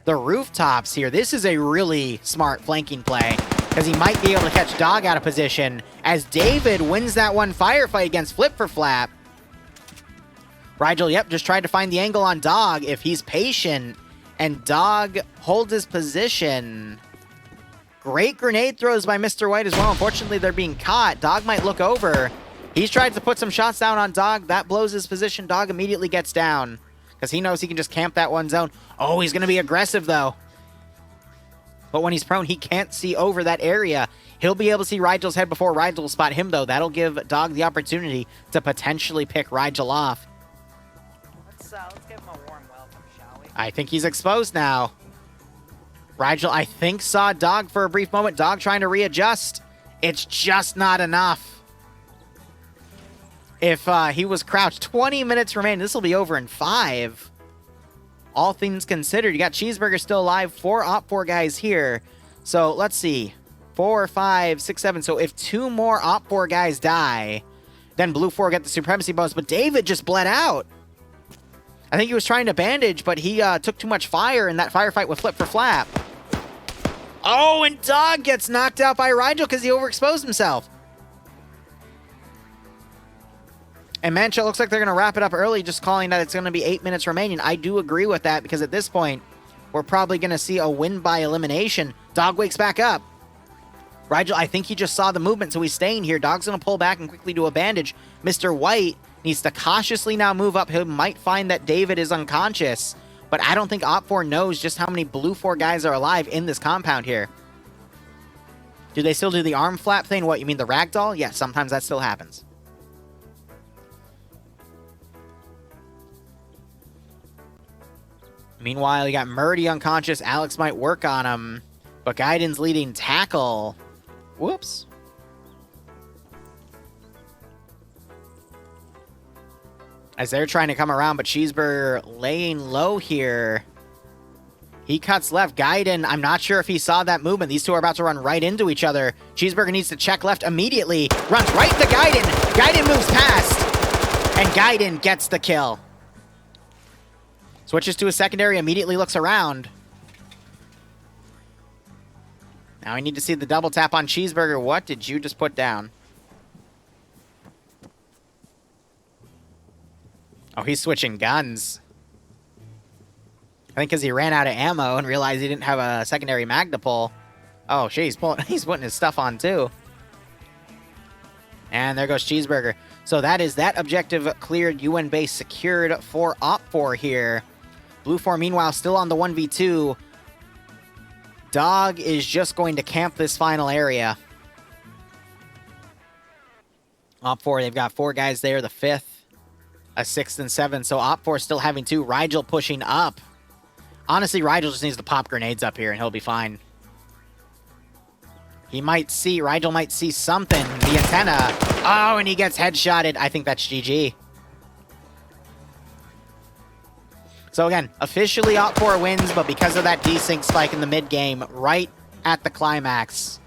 rooftops here. This is a really smart flanking play, because he might be able to catch Dog out of position, as David wins that one firefight against Flip for Flap. Rigel, yep, just tried to find the angle on Dog. If he's patient and Dog holds his position. Great grenade throws by Mr. White as well. Unfortunately, they're being caught. Dog might look over. He's tried to put some shots down on Dog. That blows his position. Dog immediately gets down because he knows he can just camp that one zone. Oh, he's going to be aggressive, though. But when he's prone, he can't see over that area. He'll be able to see Rigel's head before Rigel will spot him, though. That'll give Dog the opportunity to potentially pick Rigel off. Let's give him a warm welcome, shall we? I think he's exposed now. Rigel, I think, saw Dog for a brief moment. Dog trying to readjust. It's just not enough. If he was crouched, 20 minutes remaining. This will be over in 5. All things considered, you got Cheeseburger still alive. 4 Op4 guys here. So let's see. 4, 5, 6, 7. So if 2 more Op4 guys die, then Blue 4 get the supremacy bonus. But David just bled out. I think he was trying to bandage, but he took too much fire in that firefight with Flip for Flap. Oh, and Dog gets knocked out by Rigel because he overexposed himself. And Mancha looks like they're going to wrap it up early, just calling that it's going to be 8 minutes remaining. I do agree with that, because at this point, we're probably going to see a win by elimination. Dog wakes back up. Rigel, I think he just saw the movement, so he's staying here. Dog's going to pull back and quickly do a bandage. Mr. White needs to cautiously now move up. He might find that David is unconscious, but I don't think Op4 knows just how many Blue 4 guys are alive in this compound here. Do they still do the arm flap thing? What, you mean the ragdoll? Yes, sometimes that still happens. Meanwhile, you got Murdy unconscious. Alex might work on him, but Gaiden's leading tackle. Whoops. As they're trying to come around, but Cheeseburger laying low here. He cuts left. Gaiden, I'm not sure if he saw that movement. These two are about to run right into each other. Cheeseburger needs to check left immediately. Runs right to Gaiden. Gaiden moves past. And Gaiden gets the kill. Switches to a secondary, immediately looks around. Now we need to see the double tap on Cheeseburger. What did you just put down? Oh, he's switching guns. I think because he ran out of ammo and realized he didn't have a secondary mag to pull. Oh, shit, he's putting his stuff on, too. And there goes Cheeseburger. So that is that objective cleared, UN base secured for OPFOR here. Blue 4, meanwhile, still on the 1v2. Dog is just going to camp this final area. OPFOR, they've got 4 guys there, the 5th, a 6th, and 7th. So OPFOR still having 2. Rigel pushing up. Honestly, Rigel just needs to pop grenades up here and he'll be fine. Rigel might see something. The antenna. Oh, and he gets headshotted. I think that's GG. So again, officially OPFOR wins, but because of that desync spike in the mid-game, right at the climax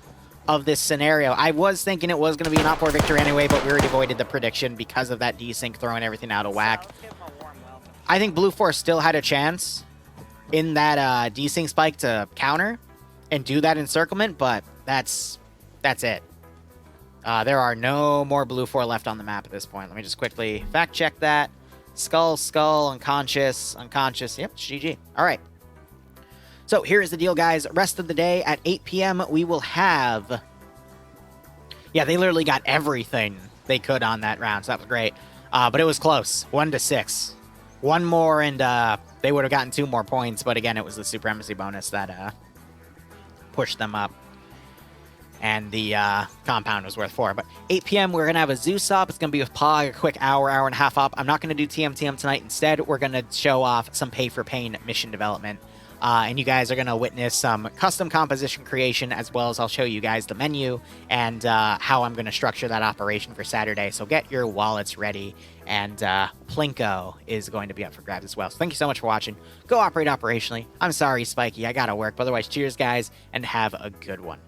of this scenario. I was thinking it was going to be an OPFOR victory anyway, but we already avoided the prediction because of that desync throwing everything out of whack. I think Blue 4 still had a chance in that desync spike to counter and do that encirclement, but that's it. There are no more Blue 4 left on the map at this point. Let me just quickly fact check that. Skull, unconscious. Yep, it's GG. All right. So here is the deal, guys. Rest of the day at 8 p.m. we will have... Yeah, they literally got everything they could on that round, so that was great. But it was close. 1-6. One more and they would have gotten 2 more points, but again, it was the supremacy bonus that pushed them up. And the compound was worth 4. But 8 p.m., we're going to have a Zeus up. It's going to be with Pog, a quick hour and a half up. I'm not going to do TMTM tonight. Instead, we're going to show off some pay-for-pain mission development. And you guys are going to witness some custom composition creation, as well as I'll show you guys the menu and how I'm going to structure that operation for Saturday. So get your wallets ready. And Plinko is going to be up for grabs as well. So thank you so much for watching. Go operate operationally. I'm sorry, Spiky. I got to work. But otherwise, cheers, guys, and have a good one.